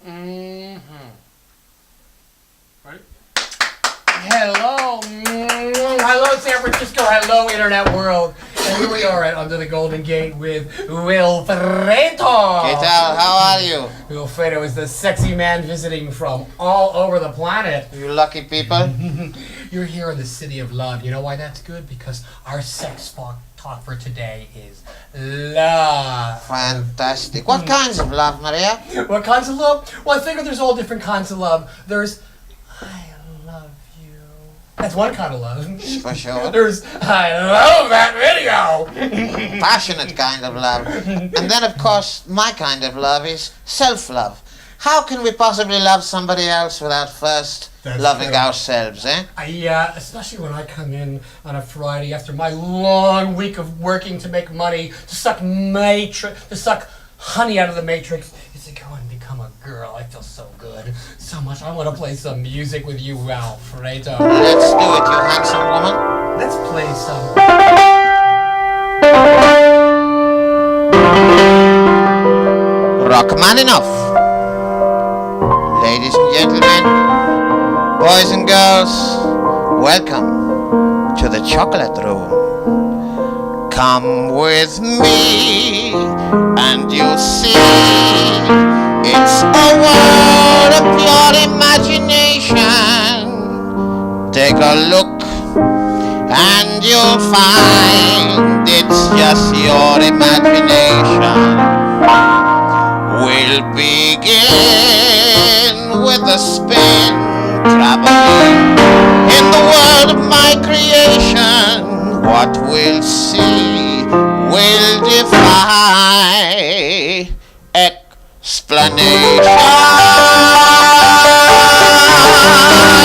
Mm-hmm. Right? Hello. Hello, San Francisco. Hello, Internet world. And here we are at Under the Golden Gate with Wilfredo. ¿Qué tal? How are you? Wilfredo is the sexy man visiting from all over the planet. You lucky people. You're here in the city of love. You know why that's good? Because our sex talk for today is love. Fantastic. What kinds of love, Maria? What kinds of love? Well, I figure there's all different kinds of love. There's I love you. That's one kind of love. For sure. There's I love that video. Passionate kind of love. And then, of course, my kind of love is self-love. How can we possibly love somebody else without first loving ourselves, eh? Especially when I come in on a Friday after my long week of working to make money, to suck honey out of the matrix, is to go and become a girl. I feel so good, so much. I want to play some music with you, Wilfredo. Let's do it, you handsome woman. Let's play some. Rockman enough. Ladies and gentlemen, boys and girls, welcome to the chocolate room. Come with me and you'll see it's a world of pure imagination. Take a look and you'll find it's just your imagination. We'll begin with a spin, traveling in the world of my creation. What we'll see will defy explanation.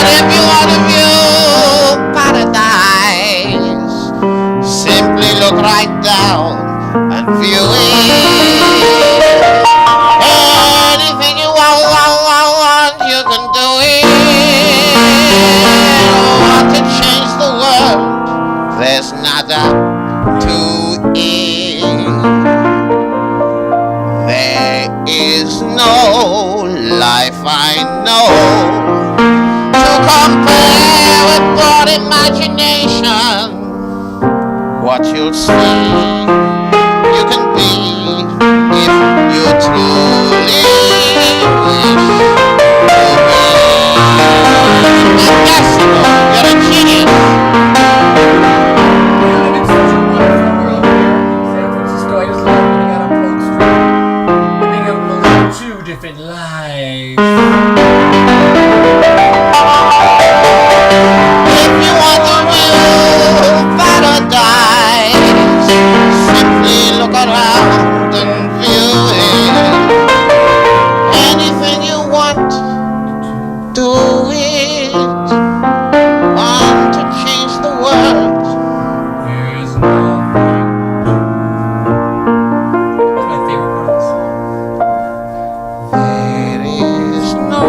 If you want to view paradise, simply look right down and view it. Anything you want, you can do it. Want to change the world, there's nada to it. There is no life I know to compare with broad imagination. What you'll see, you can be if you truly wish to be. Fantastical, you're a genius. We live in such a wonderful world here in San Francisco. I just love getting out on Polk Street and being able to live two different lives. If you want to view paradise, simply look around and view it. Anything you want, do it. Want to change the world. There's nothing. That's my favorite part of the song. There is no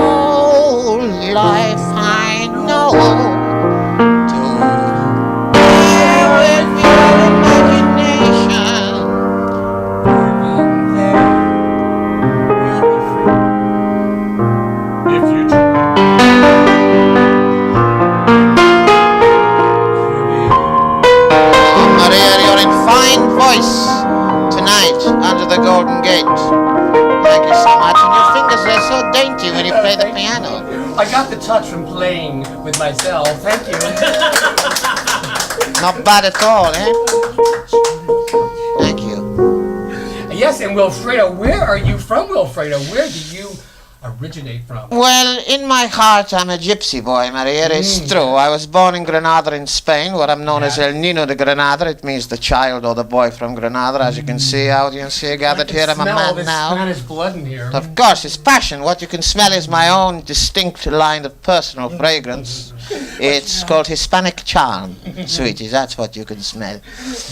life I know to deal with your imagination. Living there, you'll be free. If you try. Oh, Maria, you're in fine voice tonight under the Golden Gate. Thank you so much. And your fingers are so dainty when you play the piano. I got the touch from playing with myself. Thank you. Not bad at all, eh? Thank you. Yes, and Wilfredo, where are you from, Wilfredo? Where do you originate from? Well, in my heart, I'm a gypsy boy, Maria. It's true. I was born in Granada in Spain, where I'm known as El Nino de Granada. It means the child or the boy from Granada. As you can see, audience here gathered here, I'm a smell all man this now. Spanish blood in here. Of course, it's passion. What you can smell is my own distinct line of personal fragrance. It's called Hispanic charm, sweetie. That's what you can smell.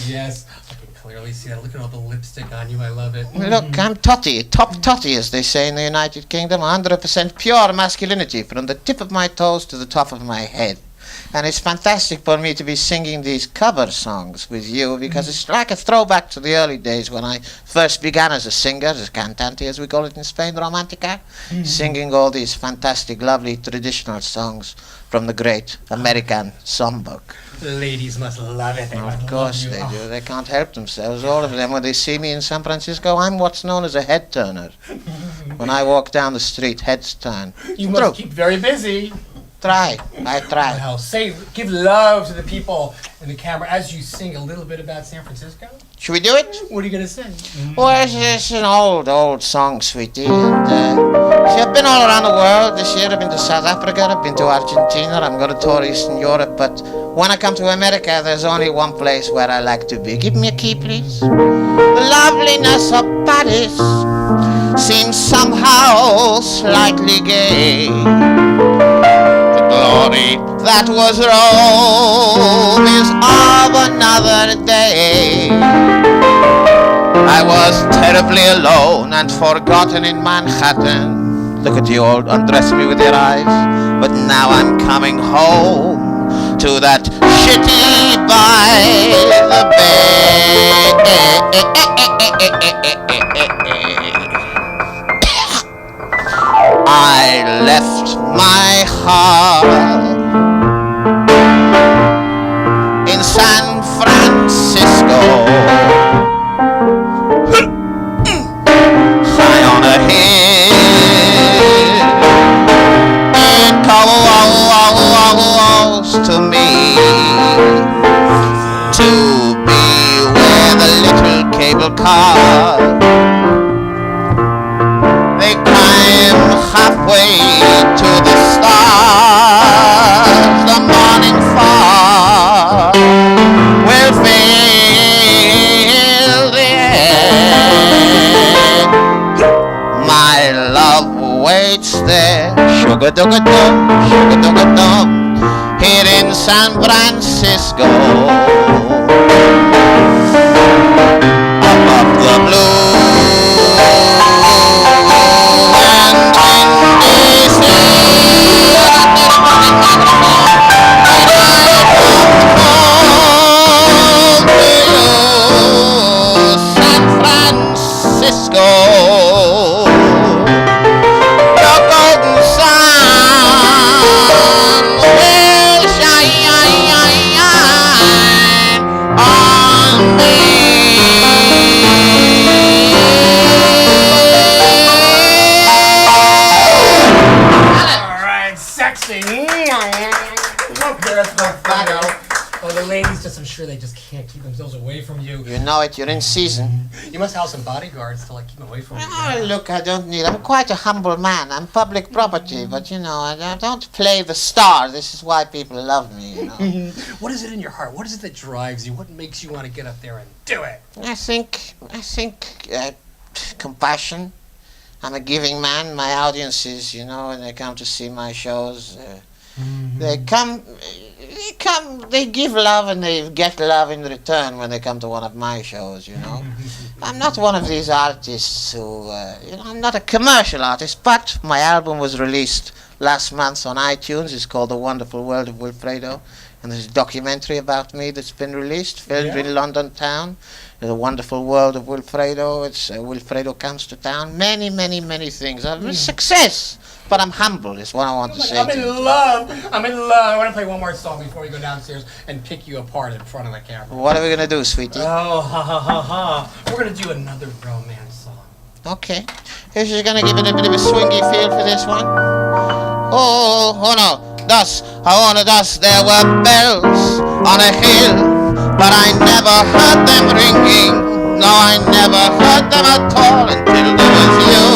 Yes, I can clearly see that. Look at all the lipstick on you. I love it. Look, I'm totty, top totty, as they say in the United Kingdom. 100% pure masculinity from the tip of my toes to the top of my head. And it's fantastic for me to be singing these cover songs with you because it's like a throwback to the early days when I first began as a singer, as a cantante, as we call it in Spain, romantica, singing all these fantastic, lovely traditional songs from the great American songbook. Ladies must love it. Of course they do. They can't help themselves. All of them, when they see me in San Francisco, I'm what's known as a head turner. When I walk down the street, heads turn. You must keep very busy. I try. Well, give love to the people in the camera as you sing a little bit about San Francisco. Should we do it? What are you going to sing? Well, it's an old song, sweetie. And, see, I've been all around the world this year. I've been to South Africa, I've been to Argentina, I'm going to tour Eastern Europe. But when I come to America, there's only one place where I like to be. Give me a key, please. The loveliness of Paris seems somehow slightly gay. Glory that was Rome is of another day. I was terribly alone and forgotten in Manhattan. Look at you all undressing me with your eyes. But now I'm coming home to that shitty by the bay. I left my heart in San Francisco, high on a hill. It calls to me to be where the little cable car halfway to the stars, the morning fog will fill the air. My love waits there, sugar-dugga-dum, here in San Francisco. Above the blue I'm sure they just can't keep themselves away from you. You know it, you're in season. You must have some bodyguards to keep them away from you. Oh, look, I'm quite a humble man. I'm public property, but I don't play the star. This is why people love me, What is it in your heart? What is it that drives you? What makes you want to get up there and do it? I think compassion. I'm a giving man. My audiences, when they come to see my shows, they give love and they get love in return when they come to one of my shows, I'm not one of these artists who, I'm not a commercial artist, but my album was released last month on iTunes. It's called The Wonderful World of Wilfredo, and there's a documentary about me that's been released, filmed in London town. The Wonderful World of Wilfredo. It's Wilfredo Comes to Town. Many, many, many things. I'm a success, but I'm humble is what I want to say. I'm in love. I want to play one more song before we go downstairs and pick you apart in front of the camera. What are we going to do, sweetie? Oh, ha, ha, ha, ha. We're going to do another romance song. Okay. Here's just going to give it a bit of a swingy feel for this one. Oh no. Thus, there were bells on a hill, but I never heard them ringing. No, I never heard them at all until there was you.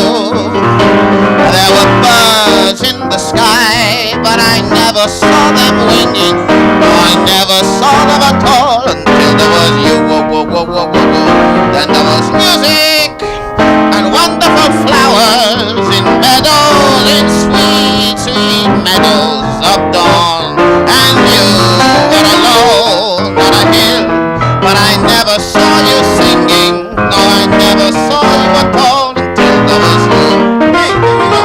There were birds in the sky, but I never saw them winging. No, I never saw them at all until there was you. Whoa, whoa, whoa, whoa, whoa. Then there was music and wonderful flowers in meadows, in sweet, sweet meadows of dawn. And you were alone on a hill, but I never saw you singing. No, I never saw you at all until there was you. Hey, here we go.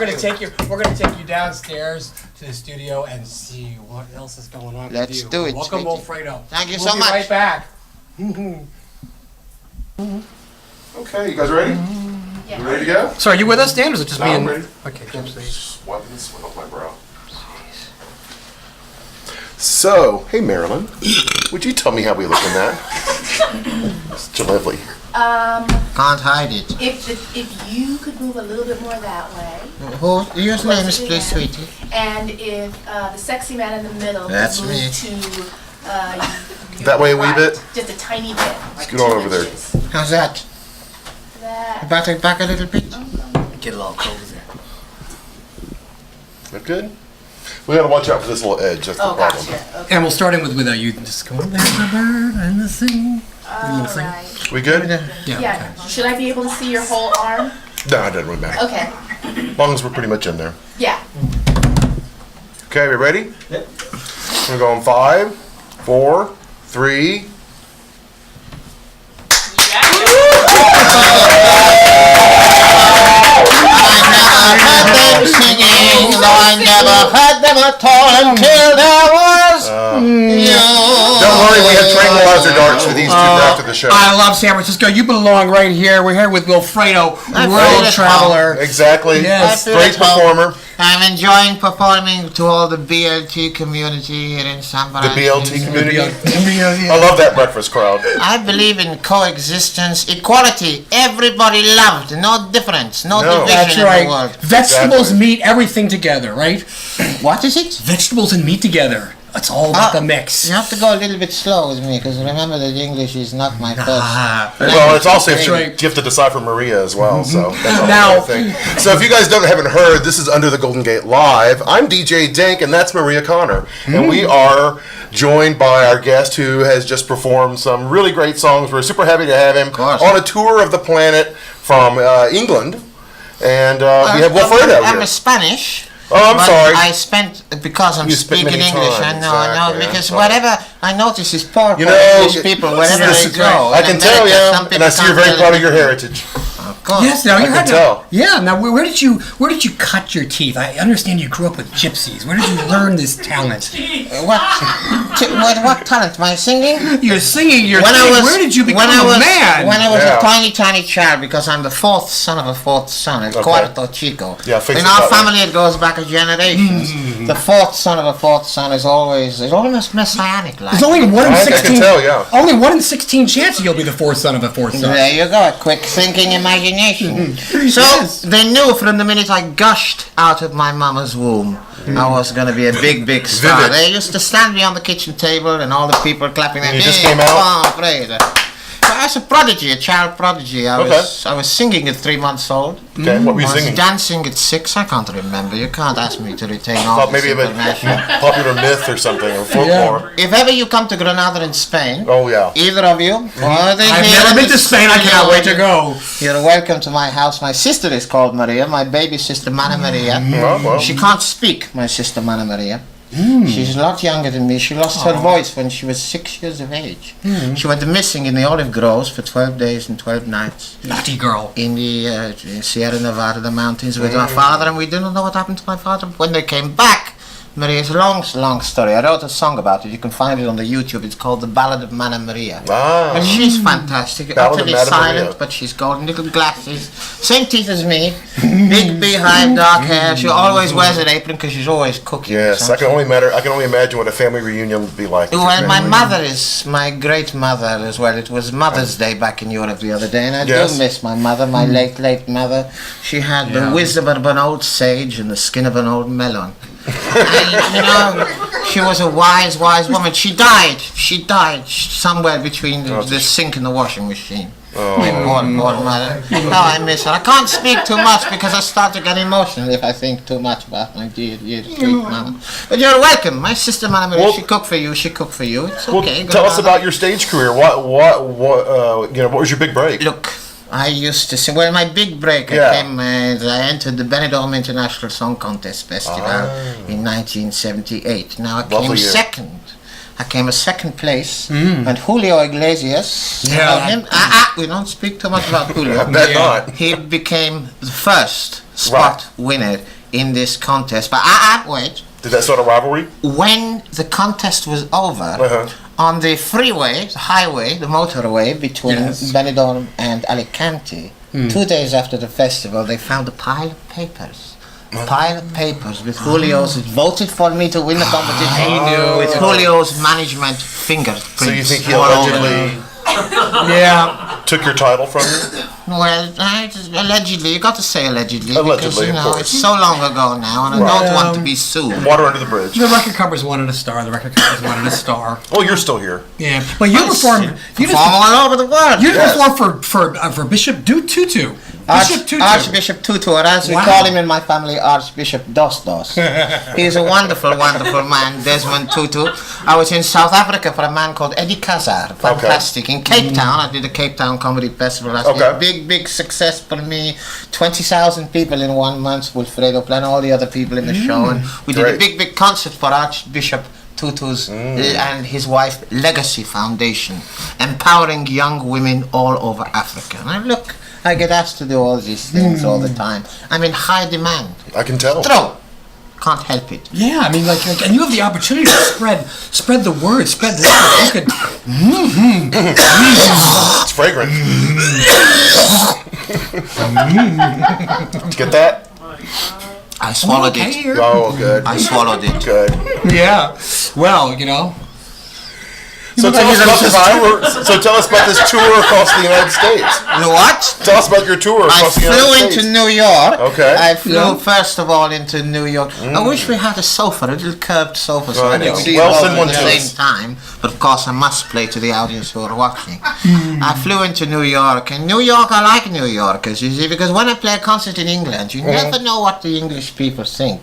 gonna take you downstairs to the studio and see what else is going on. Let's with you. do it, Welcome, sweetie. Wilfredo. Thank you We'll so be much. Right back. Okay, you guys ready? Yeah. You ready to go? So, are you with us, Dan? Or is it just No, me I'm and? ready. Okay, Gypsy. Just wiping the sweat off my brow. So, hey Marilyn, would you tell me how we look in that? It's lovely. Can't hide it. If you could move a little bit more that way, Who? Your name is, please, sweetie. and if the sexy man in the middle That's could me. move to That way a wee right, bit? just a tiny bit, like Scoot on 2 over there. inches. How's that? That. Back a little bit. Get a little cozy. That good? We gotta watch out for this little edge, that's the Oh, problem. gotcha. Okay. And we'll start in with you just going, there's the bird and the sing. All right. We good? Yeah. Should I be able to see your whole arm? No, it doesn't really matter. Okay. As long as we're pretty much in there. Yeah. Okay, we ready? Yep. We're going 5, 4, 3. Singing, though I never heard them at all until there was you. Don't worry, we have tranquilizer darts for these two after the show. I love San Francisco. You belong right here. We're here with Wilfredo, I feel world at traveler. Exactly. Yes. Great performer. I'm enjoying performing to all the BLT community here in San The Francisco. BLT community. Yeah. I love that breakfast crowd. I believe in coexistence, equality. Everybody loved, no difference, no No. division That's in the right. world. Vegetables, Exactly. meat, everything together, right? What is it? Vegetables and meat together. It's all about the mix. You have to go a little bit slow with me, because remember that English is not my first. Well, it's also That's a right. gift to decipher Maria as well, so that's all Now- I think. So if you guys haven't heard, this is Under the Golden Gate Live. I'm DJ Dank, and that's Maria Konner. And we are joined by our guest who has just performed some really great songs. We're super happy to have him course. on a tour of the planet from England. And we have Wilfredo I'm here. a Spanish. Oh, I'm but sorry. I spent, because I'm You spent speaking many English, times, I know, exactly, because I'm wherever I notice is poor You know, English people, wherever this they is go. I In can tell America, you, some and I people see you're can't very tell proud of your heritage. Of course. Yes, now you can had to. tell. Yeah, now where did you cut your teeth? I understand you grew up with gypsies. Where did you learn this talent? What talent? My singing? You're singing. Where did you become when I a was, man? When I was Yeah. a tiny child, because I'm the fourth son of a fourth son, el cuarto chico. Yeah, fix in it our that way. family, it goes back a generation. The fourth son of a fourth son is almost messianic like. There's only one in I 16. can tell, yeah. Only 1 in 16 chance you'll be the fourth son of a fourth son. There you go, a quick thinking imagination. So Yes. they knew from the minute I gushed out of my mama's womb, I was going to be a big star. Vivid. They used to stand me on the kitchen table and all the people clapping their And you just hands. came out? Oh, praise. I was a prodigy, a child prodigy. I was singing at 3 months old. Okay, what were you I was singing? dancing at 6. I can't remember. You can't ask me to retain all Thought this maybe of a information. popular myth or something, or folklore. If ever you come to Granada in Spain, Oh, yeah. either of you, or the I've never been to Spain. I cannot wait to go. You're welcome to my house. My sister is called Maria, my baby sister Mana Maria. Well. She can't speak, my sister Mana Maria. She's a lot younger than me. She lost her voice when she was 6 years of age. She went missing in the olive groves for 12 days and 12 nights Naughty girl. in the Sierra Nevada, the mountains, with my father, and we didn't know what happened to my father. When they came back, Maria's long story. I wrote a song about it. You can find it on the YouTube. It's called The Ballad of Mana Maria. Ah. But she's fantastic, Ballad of utterly Madame silent, Maria. but she's golden little glasses, same teeth as me, big beehive, dark hair. She always wears an apron because she's always cooking. Yes, I can only imagine what a family reunion would be like. Well, my mother is my great mother as well. It was Mother's Day back in Europe the other day, and I Yes. do miss my mother, my late mother. She had the wisdom of an old sage and the skin of an old melon. And, you know, she was a wise woman. She died somewhere between the sink and the washing machine. My poor mother. Oh, I miss her. I can't speak too much because I start to get emotional if I think too much about my dear sweet mother. But you're welcome. My sister, Mana Maria, Well- she cooked for you. It's Well, okay. tell us Granada. about your stage career. What was your big break? Look, I used to sing. Well, my big break, Yeah. I entered the Benidorm International Song Contest Festival in 1978. Now I Lovely came year. second. I came a second place, and Julio Iglesias, you know him? We don't speak too much about Julio. I bet not. He became the first spot winner in this contest. But wait. Did that start a rivalry? When the contest was over, on the freeway, the highway, the motorway between Benidorm and Alicante, 2 days after the festival, they found a pile of papers. With Julio's. It voted for me to win the competition. With Julio's management fingerprints. So you think he allegedly took your title from you? Well, allegedly. You got to say allegedly. Allegedly, because, of course. it's so long ago now, and I don't want to be sued. Water under the bridge. The record covers wanted a star. Well, you're still here. Yeah, but you performed. You all over the world. You performed for Bishop Tutu. Archbishop Tutu, or as we call him in my family, Archbishop Dos Dos. He's a wonderful, wonderful man, Desmond Tutu. I was in South Africa for a man called Eddie Kazar. Fantastic. In Cape Town, I did the Cape Town Comedy Festival last year. Big success for me. 20,000 people in 1 month. Wilfredo playing all the other people in the show. And we did a big concert for Archbishop Tutu's and his wife Legacy Foundation, empowering young women all over Africa. And I get asked to do all these things all the time. I'm in high demand. I can tell. Can't help it. Yeah, I mean, like, and you have the opportunity to spread the word, spread the word. You could. It's fragrant. Get that? I swallowed it. Oh, good. I swallowed it. Good. Yeah. Well, you know. So tell us about this tour across the United States. What? Tell us about your tour across the United States. I flew into New York. Okay. I flew first of all into New York. I wish we had a sofa, a little curved sofa, so I could see both at the same time. But of course, I must play to the audience who are watching. I flew into New York, and New York, I like New Yorkers, you see, because when I play a concert in England, you never know what the English people think.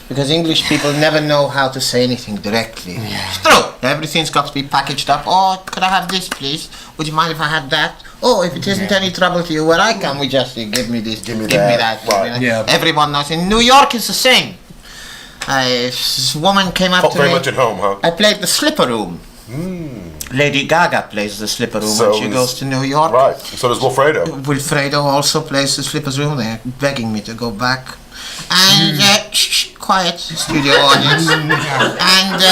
Because English people never know how to say anything directly. It's true. Everything's got to be packaged up. Oh, could I have this, please? Would you mind if I had that? Oh, if it isn't any trouble to you, where I come, we just say, give me this, give me that. Right. Yeah. Everyone knows. In New York, it's the same. This woman came up to me. Very much at home, huh? I played the Slipper Room. Lady Gaga plays the Slipper Room when she goes to New York. Right. So does Wilfredo. Wilfredo also plays the Slipper Room. They're begging me to go back. And quiet studio audience. And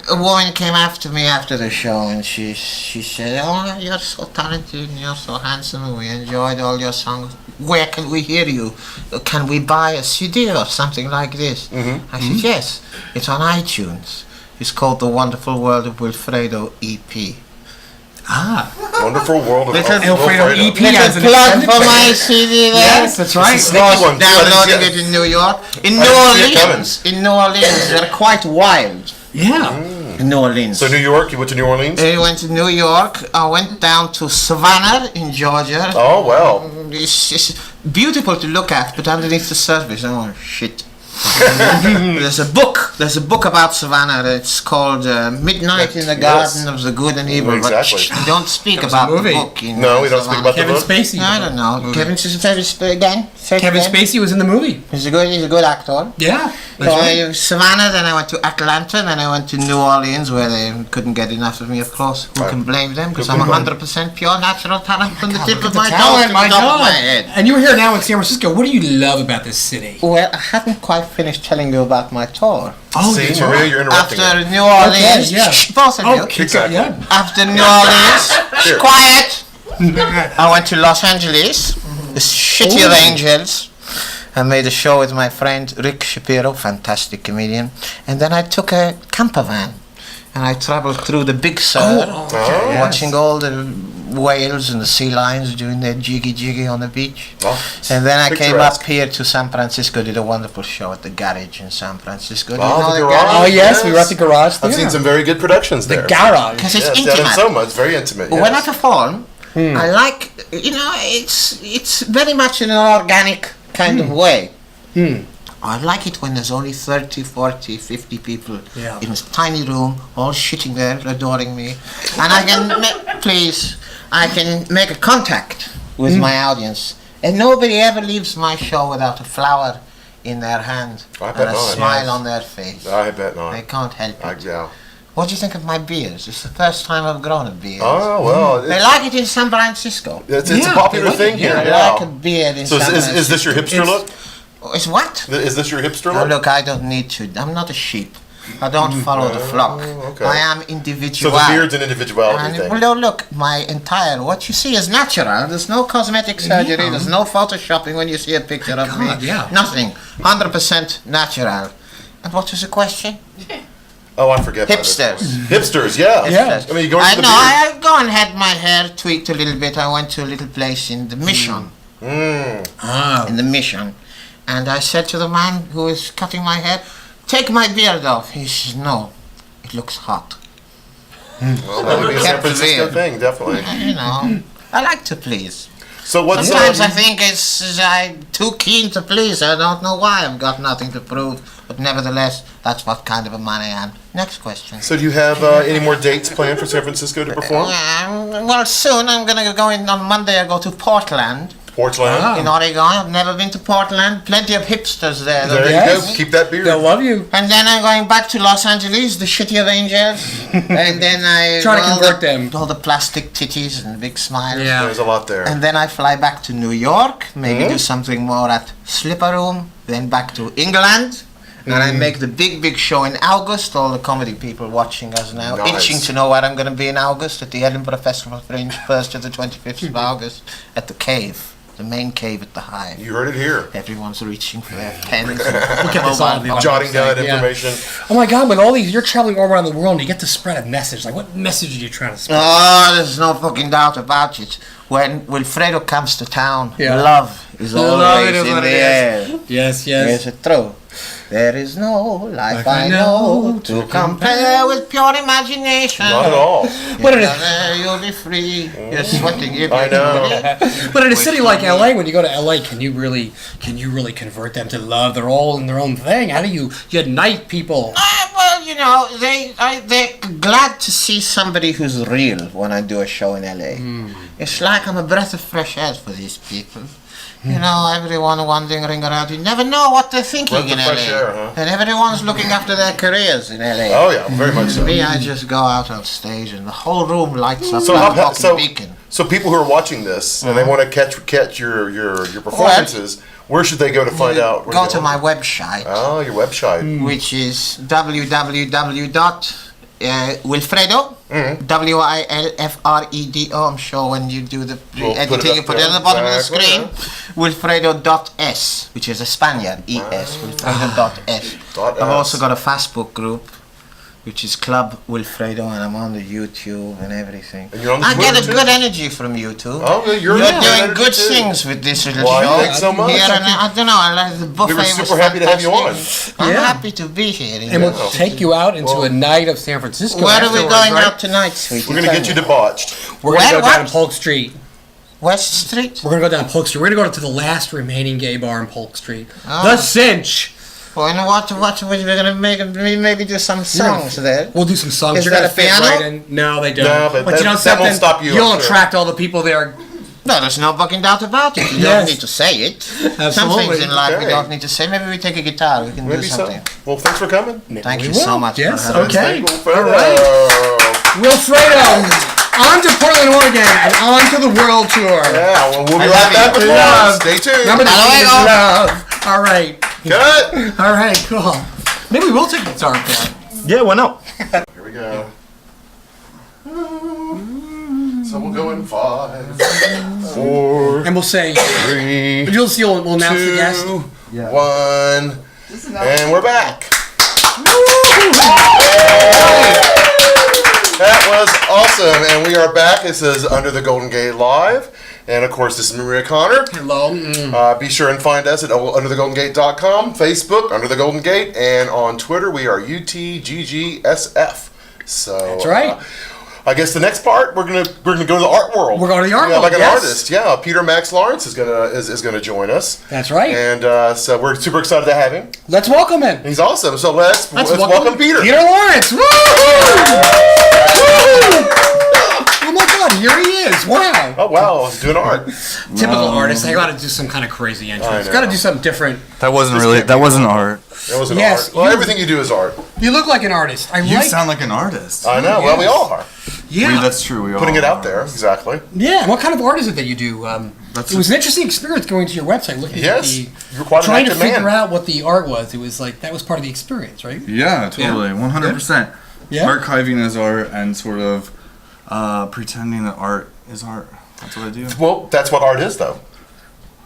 a woman came after me after the show, and she said, "Oh, you're so talented, and you're so handsome, and we enjoyed all your songs. Where can we hear you? Can we buy a CD or something like this?" I said, "Yes, it's on iTunes. It's called The Wonderful World of Wilfredo EP." Wonderful World of Wilfredo EP. Little plug for my CD there. Yes, that's right. Downloading it in New York. In New Orleans, they're quite wild. Yeah. In New Orleans. So New York, you went to New Orleans? I went to New York. I went down to Savannah in Georgia. Oh, well. It's beautiful to look at, but underneath the surface, oh shit. There's a book about Savannah. It's called Midnight in the Garden of the Good and Evil. Exactly. But we don't speak about the book. No, we don't speak about the Kevin book. Spacey. I don't know. Kevin's again. Kevin Spacey was in the movie. He's a good actor. Yeah. So Savannah, then I went to Atlanta, then I went to New Orleans, where they couldn't get enough of me, of course. Who can blame them? Because I'm 100% pure natural talent from the tip of my tongue to the top of my head. And you were here now in San Francisco. What do you love about this city? Well, I haven't quite finished telling you about my tour. Oh, See, Maria, you're interrupting After it. New Orleans, yeah. both of you. Exactly. Yeah. After New Orleans, quiet. I went to Los Angeles, the City of Angels. I made a show with my friend Rick Shapiro, fantastic comedian. And then I took a camper van and I traveled through the Big Sur, watching all the whales and the sea lions doing their jiggy on the beach. And then I came up here to San Francisco, did a wonderful show at the Garage in San Francisco. Do you know the the Garage? Oh, yes, we were at the Garage. I've seen some very good productions there. The Garage. Because it's Yes, intimate. down in Soma, it's very intimate. When I Yes. perform, I like, it's very much in an organic kind of way. I like it when there's only 30, 40, 50 people in a tiny room, all sitting there, adoring me. And I can make a contact with my audience. And nobody ever leaves my show without a flower in their hand I and bet a not. smile on their face. I bet not. They can't help it. Yeah. What do you think of my beers? It's the first time I've grown a beard. Oh, well. They like it in San Francisco. It's a popular thing here. They Yeah. like a beard in So San Francisco. is this your hipster look? It's what? Is this your hipster Oh, look? look, I don't need to. I'm not a sheep. I don't follow the flock. okay. I am So individual. the beard's an individuality And, thing. well, no, look, my entire, what you see is natural. There's no cosmetic surgery. There's no photoshopping when you see a picture of God, me. yeah. Nothing. 100% natural. And what was the question? Oh, I forget. Hipsters. Hipsters, yeah. Yeah. I mean, you go into I the know, beard. I go and had my hair tweaked a little bit. I went to a little place in the Mission. In the Mission. And I said to the man who was cutting my hair, take my beard off. He says, no, it looks hot. Well, that would be a San Kept the Francisco beard. thing, definitely. You know, I like to please. So what's Sometimes I think I'm too keen to please. I don't know why. I've got nothing to prove. But nevertheless, that's what kind of a man I am. Next question. So do you have any more dates planned for San Francisco to perform? Well, soon I'm going to go in on Monday. I go to Portland. Portland. In Oregon. I've never been to Portland. Plenty of hipsters there. There you Yes. go. Keep that beard. They'll love you. And then I'm going back to Los Angeles, the city of angels. And then I Try to all convert the, them. all the plastic titties and big smiles. Yeah. There's a lot there. And then I fly back to New York, maybe do something more at Slipper Room, then back to England. And I make the big show in August. All the comedy people watching us now, Nice. itching to know where I'm going to be in August at the Edinburgh Festival Fringe, 1st to the 25th of August at the Cave, the main cave at the Hive. You heard it here. Everyone's reaching for their pens. And We'll get this on the mobile Jotting down that Yeah. information. Oh my God! With all these, you're traveling all around the world, and you get to spread a message. Like, what message are you trying to spread? Oh, there's no fucking doubt about it. When Wilfredo comes to town, Yeah. love is Love always is in what the it air. Yes, Is yes. it true? There is no life Like I I know know to compare with pure imagination. Not at all. But in a, There you'll be free. You're sweating. I know. but in a city like LA, when you go to LA, can you really convert them to love? They're all in their own thing. How do you unite people? Well, you know, they're glad to see somebody who's real when I do a show in LA. It's like I'm a breath of fresh air for these people. You know, everyone wandering around. You never know what they're thinking Breath of in fresh LA. air, huh? And everyone's looking after their careers in LA. Oh yeah, very much so. Me, I just go out on stage and the whole room lights up So like a how, fucking so beacon. so people who are watching this and they want to catch your performances, where should they go to find out? Where Go they to my website, Oh, your website. which is www.wilfredo, Wilfredo. I'm sure when you do the We'll put it editing, you up put it there. on the bottom of the Exactly, screen. Wilfredo.s, which is a Spaniard, ES, Wilfredo.s. Dot I've also S. got a Facebook group, which is Club Wilfredo, and I'm on the YouTube and everything. And you're on the I get a Twitter, too? good energy from YouTube. Oh, yeah, you're You're good doing energy, good too. things with this little Well, show. thanks so much. Here and I don't know, I like the buffet. were was super happy to have you fantastic. I'm Yeah. happy to be here. And we'll take you out into Well, a night of San Francisco. Where are we afterwards, going right? out tonight, sweetie? We're gonna get you debauched. We're going to Where? go down What? Polk Street. West Street? We're going to go down Polk Street. We're going to go to the last remaining gay bar in Polk Street. Oh. The Cinch. Well, you know what we're gonna make? Maybe do some songs there. We'll do some songs. Is You're that gonna a fit piano? right in. No, they don't. No, but you that- know that something? won't stop you, You'll I'm sure. attract all the people there. No, there's no fucking doubt about it. You Yes. don't need to say it. Some Absolutely. things in life we Okay. don't need to say. Maybe we take a guitar. We can Maybe do so. something. Well, thanks for coming. Thank We you so will. much. Yes, for having okay. me. All right. Wilfredo, on to Portland, Oregon, and on to the world tour. Yeah, well, we'll be I right love back you. with Love. more. Stay tuned. Remember the Hello, key is hello. love. All right. Cut. All right, cool. Maybe we'll take the guitar part. Yeah, why not? Here we go. So we'll go in 5, 4, And we'll say, 3, you'll see, we'll announce the guest. 2, 1, and we're back. That was awesome, and we are back. This is Under the Golden Gate Live, and of course, this is Maria Konner. Hello. Be sure and find us at underthegolden.gate.com, Facebook, Under the Golden Gate, and on Twitter, we are UTGGSF. So That's right. I guess the next part we're gonna go to the art world. We're going to the art Yeah, world, like an yes. artist. Yeah, Peter Max Lawrence is gonna join us, That's right. and so we're super excited to have him. Let's welcome him. He's awesome. So let's welcome Peter. Peter Lawrence. Woo! Woo! Oh my God. God, here he is. Wow. Oh wow, I was doing art. Typical artist. I got to do some kind of crazy entrance. I Got to know. do something different. That wasn't This really. can't That be wasn't art. art. It wasn't Yes, art. Well, you- everything you do is art. You look like an artist. I You like. sound like an artist. I know. Well, we all are. Yeah. That's true. We all Putting it are out there. Exactly. Yeah. What kind of art is it that you do? That's It was an interesting experience going to your website, looking Yes. at the, You're quite an trying to active figure man. out what the art was. It was like that was part of the experience, right? Yeah, totally, 100%. Yeah. Archiving is art, and sort of pretending that art is art. That's what I do. Well, that's what art is, though.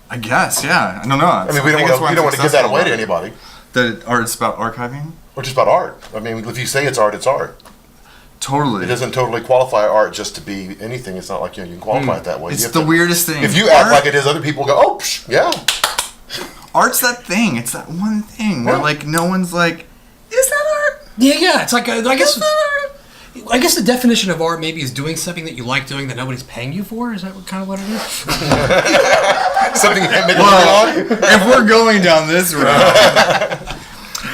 I guess. Yeah. I don't know. I mean, we don't want to give that away to anybody. That art's about archiving. Or just about art. I mean, if you say it's art, it's art. Totally. It doesn't totally qualify art just to be anything. It's not like you can qualify it that way. It's You have the to- weirdest thing. If you act like it is, other people go, "Oh, psh, yeah." Art's that thing. It's that one thing where Well- like no one's like, is that art? Yeah, yeah. It's like I guess. Is that art? I guess the definition of art maybe is doing something that you like doing that nobody's paying you for. Is that kind of what it is? Something you can't make a living on. If we're going down this road,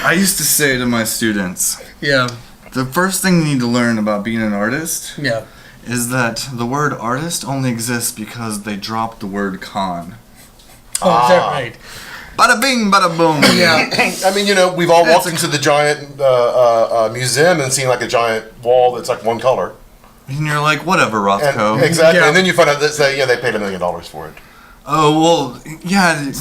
I used to say to my students, Yeah. the first thing you need to learn about being an artist Yeah. is that the word artist only exists because they dropped the word con. Oh, is that right? Bada bing, bada boom. Yeah. I mean, we've all walked into the giant museum and seen like a giant wall that's like one color. And you're like, whatever, And, Rothko. exactly. Yeah. And then you find out that they paid $1 million for it. Oh, well, yeah.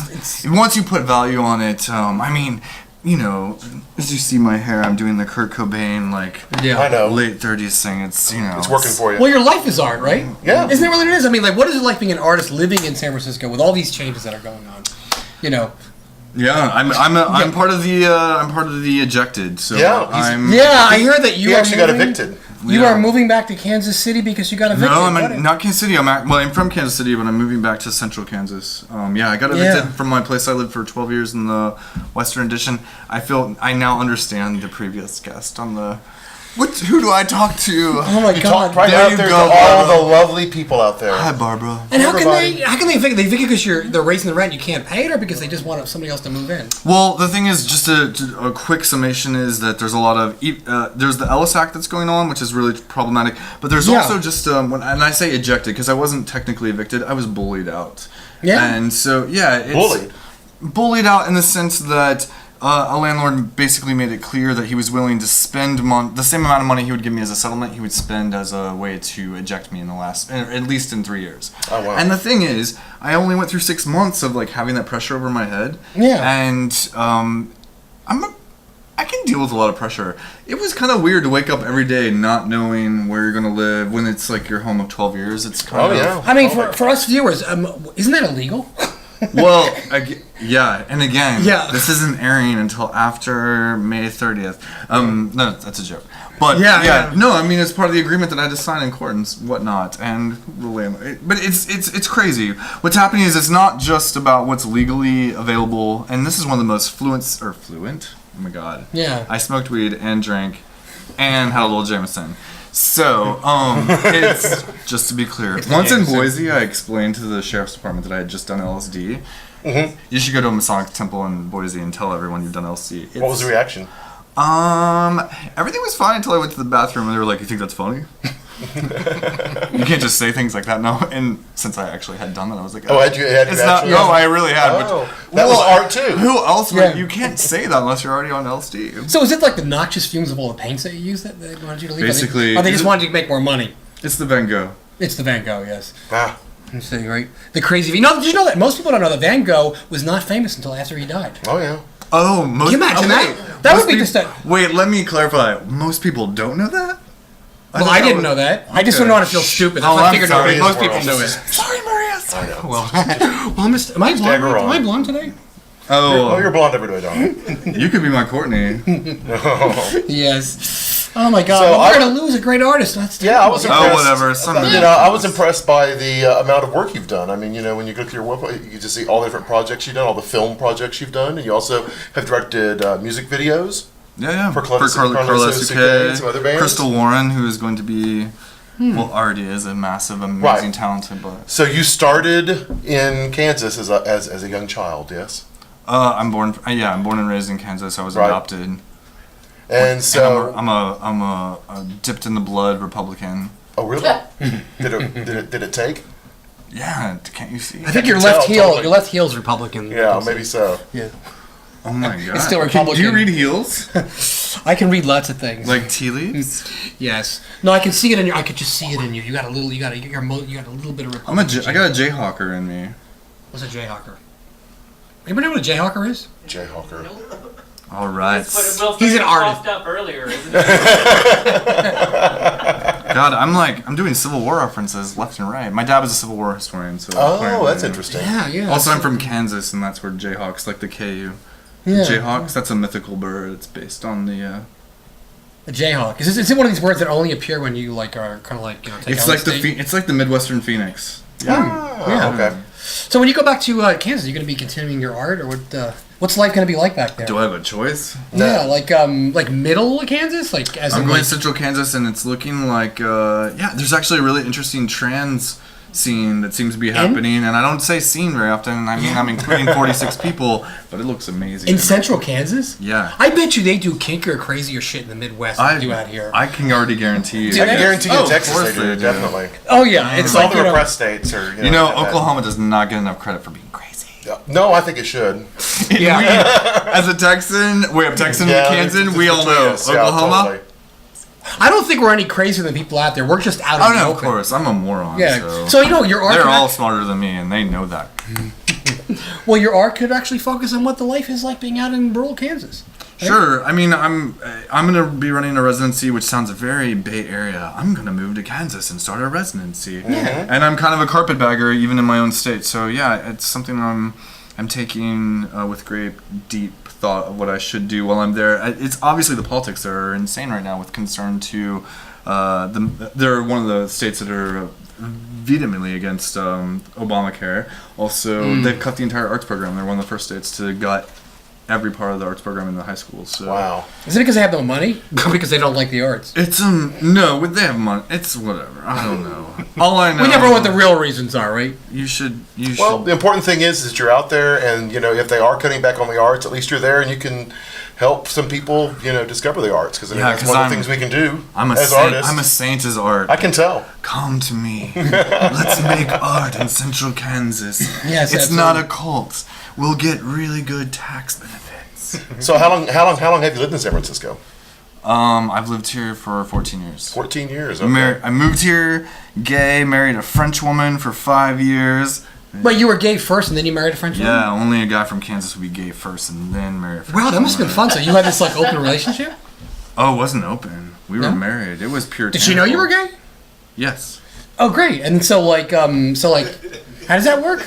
Once you put value on it, I mean, as you see my hair, I'm doing the Kurt Cobain, like, Yeah. I know. late 30s thing. It's, It's working for you. Well, your life is art, right? Yeah. Isn't that what it is? I mean, like, what is it like being an artist living in San Francisco with all these changes that are going on? Yeah, I'm part of the ejected. So Yeah, he's- I'm. Yeah, I hear that you He are actually got moving- evicted. You Yeah. are moving back to Kansas City because you got evicted. No, What? not Kansas City. I'm from Kansas City, but I'm moving back to Central Kansas. Yeah, I got evicted Yeah. from my place I lived for 12 years in the Western Addition. I now understand the previous guest on the. Who do I talk to? Oh my You God! talk right There out you there go, to all Barbara. the lovely people out there. Hi, Barbara. And how can Everybody. they evict? They evict you because they're raising the rent, and you can't pay it, or because they just want somebody else to move in? Well, the thing is, just a quick summation is that there's a lot of there's the Ellis Act that's going on, which is really problematic. But there's Yeah. also just and I say ejected because I wasn't technically evicted. I was bullied out. Yeah. And so it's Bullied. bullied out in the sense that a landlord basically made it clear that he was willing to spend the same amount of money he would give me as a settlement, he would spend as a way to eject me at least in 3 years. Oh, wow. And the thing is, I only went through 6 months of like having that pressure over my head. Yeah. And I can deal with a lot of pressure. It was kind of weird to wake up every day not knowing where you're going to live when it's like your home of 12 years. It's kind Oh, of yeah. I mean, for us viewers, isn't that illegal? well, yeah, and again, Yeah. this isn't airing until after May 30th. No, that's a joke. But Yeah. no, I mean it's part of the agreement that I had to sign in court and whatnot, and the landlord. But it's crazy. What's happening is it's not just about what's legally available, and this is one of the most fluent. Oh my god. Yeah. I smoked weed and drank, and had a little Jameson. So, it's just to be clear. Once in Jameson. Boise, I explained to the sheriff's department that I had just done LSD. You should go to a Masonic temple in Boise and tell everyone you've done LSD. What was the reaction? Everything was fine until I went to the bathroom and they were like, "You think that's funny?" You can't just say things like that now. And since I actually had done that, I was like, Oh, had you it's not. actually- No, I really had. Oh, that was art too. Who else? Yeah. You can't say that unless you're already on LSD. So is it like the noxious fumes of all the paints that you use that they wanted you to leave? Basically- or they just wanted you to make more money? It's the Van Gogh. It's the Van Gogh, yes. Ah, Interesting, right? The crazy. Did you know that most people don't know that Van Gogh was not famous until after he died? oh yeah. Oh, most. Can you imagine that? wait. That would Most be peop- just a- Wait, let me clarify. Most people don't know that. Well, I didn't know that. I just Okay. don't want to feel stupid. That's Oh, why I I'm figured sorry. most people World. knew it. Sorry, Maria. I know. Well, am I blonde? Stagger Am I on. blonde today? Oh, you're blonde every day, Don. You could be my Courtney. Yes. Oh my God! So well, we're I- gonna lose a great artist. That's Yeah, I was terrible. impressed. whatever, some You know, I was impressed by the amount of work you've done. I mean, when you go through your website, you get to see all the different projects you've done, all the film projects you've done, and you also have directed music videos. Yeah. For Carlos Carlos Suke and some other bands? Crystal Warren, who is going to be, well, already is a massive, amazing, Right. talented, but So you started in Kansas as a young child, yes? I'm born and raised in Kansas. I was Right. adopted. And so I'm a dipped in the blood Republican. Oh, really? Did it take? Yeah, can't you see? I think your can left tell, heel, totally. your left heel's Republican. Yeah, maybe so. Yeah. Oh my god. It's still Do you Republican. read heels? I can read lots of things. Like tea leaves? Yes. No, I can see it in your. I could just see it in you. You got a little. You got a little bit of Republican. I got a Jayhawker in me. What's a Jayhawker? Anybody know what a Jayhawker is? Jayhawker. All right. But Wilfredo He's an artist. popped up earlier, isn't it? God, I'm doing Civil War references left and right. My dad was a Civil War historian, so. Oh, apparently- that's interesting. Yeah, yeah. Also, I'm from Kansas, and that's where Jayhawks, like the KU. yeah. Jayhawks, that's a mythical bird. It's based on the. A Jayhawk. Is it one of these words that only appear when you like are kind of like take It's like it's like the Midwestern Phoenix. Ah, okay. So when you go back to Kansas, you're going to be continuing your art, or what's life going to be like back there? Do I have a choice? Yeah, like middle Kansas, like as I'm in going like, Central Kansas, and it's looking like there's actually a really interesting trans scene that seems to be happening, and I don't say scene very often. I mean, I'm including 46 people, but it looks amazing. in Central Kansas. Yeah. I bet you they do kinkier or crazier shit in the Midwest than they do out here. I can already guarantee you. Do I can they? guarantee you Oh, in of Texas course they do, they do. definitely. Oh yeah, it's All like the repressed states are. You know, have that. Oklahoma does not get enough credit for being crazy. Yeah. No, I think it should. As a Texan, Texan Yeah, Kansan, it's we all between know us. Yeah, Oklahoma. totally. I don't think we're any crazier than people out there. We're just out Oh in the no, of open. course, I'm a moron. Yeah. So you know your art. they're could all act- smarter than me, and they know that. well, your art could actually focus on what the life is like being out in rural Kansas. Sure. I mean, I'm gonna be running a residency, which sounds very Bay Area. I'm gonna move to Kansas and start a residency. And I'm kind of a carpetbagger, even in my own state. So yeah, it's something I'm taking with great deep thought of what I should do while I'm there. It's obviously the politics are insane right now with concern to they're one of the states that are vehemently against Obamacare. Also, they've cut the entire arts program. They're one of the first states to gut every part of the arts program in the high schools. So. Wow. Is it because they have no money? Because they don't like the arts? It's no, they have money. It's whatever. I don't know. All I know. We never know what the real reasons are, right? You should. Well, the important thing is that you're out there, and if they are cutting back on the arts, at least you're there, and you can help some people, discover the arts, because that's 'cause one of the things we can do I'm a as saint. artists. I'm a saint as art. I can tell. Come to me. Let's make art in Central Kansas. Yes, it's not a absolutely. cult. We'll get really good tax benefits. So how long have you lived in San Francisco? I've lived here for 14 years. 14 years. Okay. I moved here, gay, married a French woman for 5 years. But you were gay first, and then you married a French woman? Yeah, only a guy from Kansas would be gay first and then marry a French Wow, that must have been fun. So you had this like open relationship? Oh, it wasn't open. We were No? married. It was pure. Did she know you were gay? Yes. Oh, great. And so like, how does that work?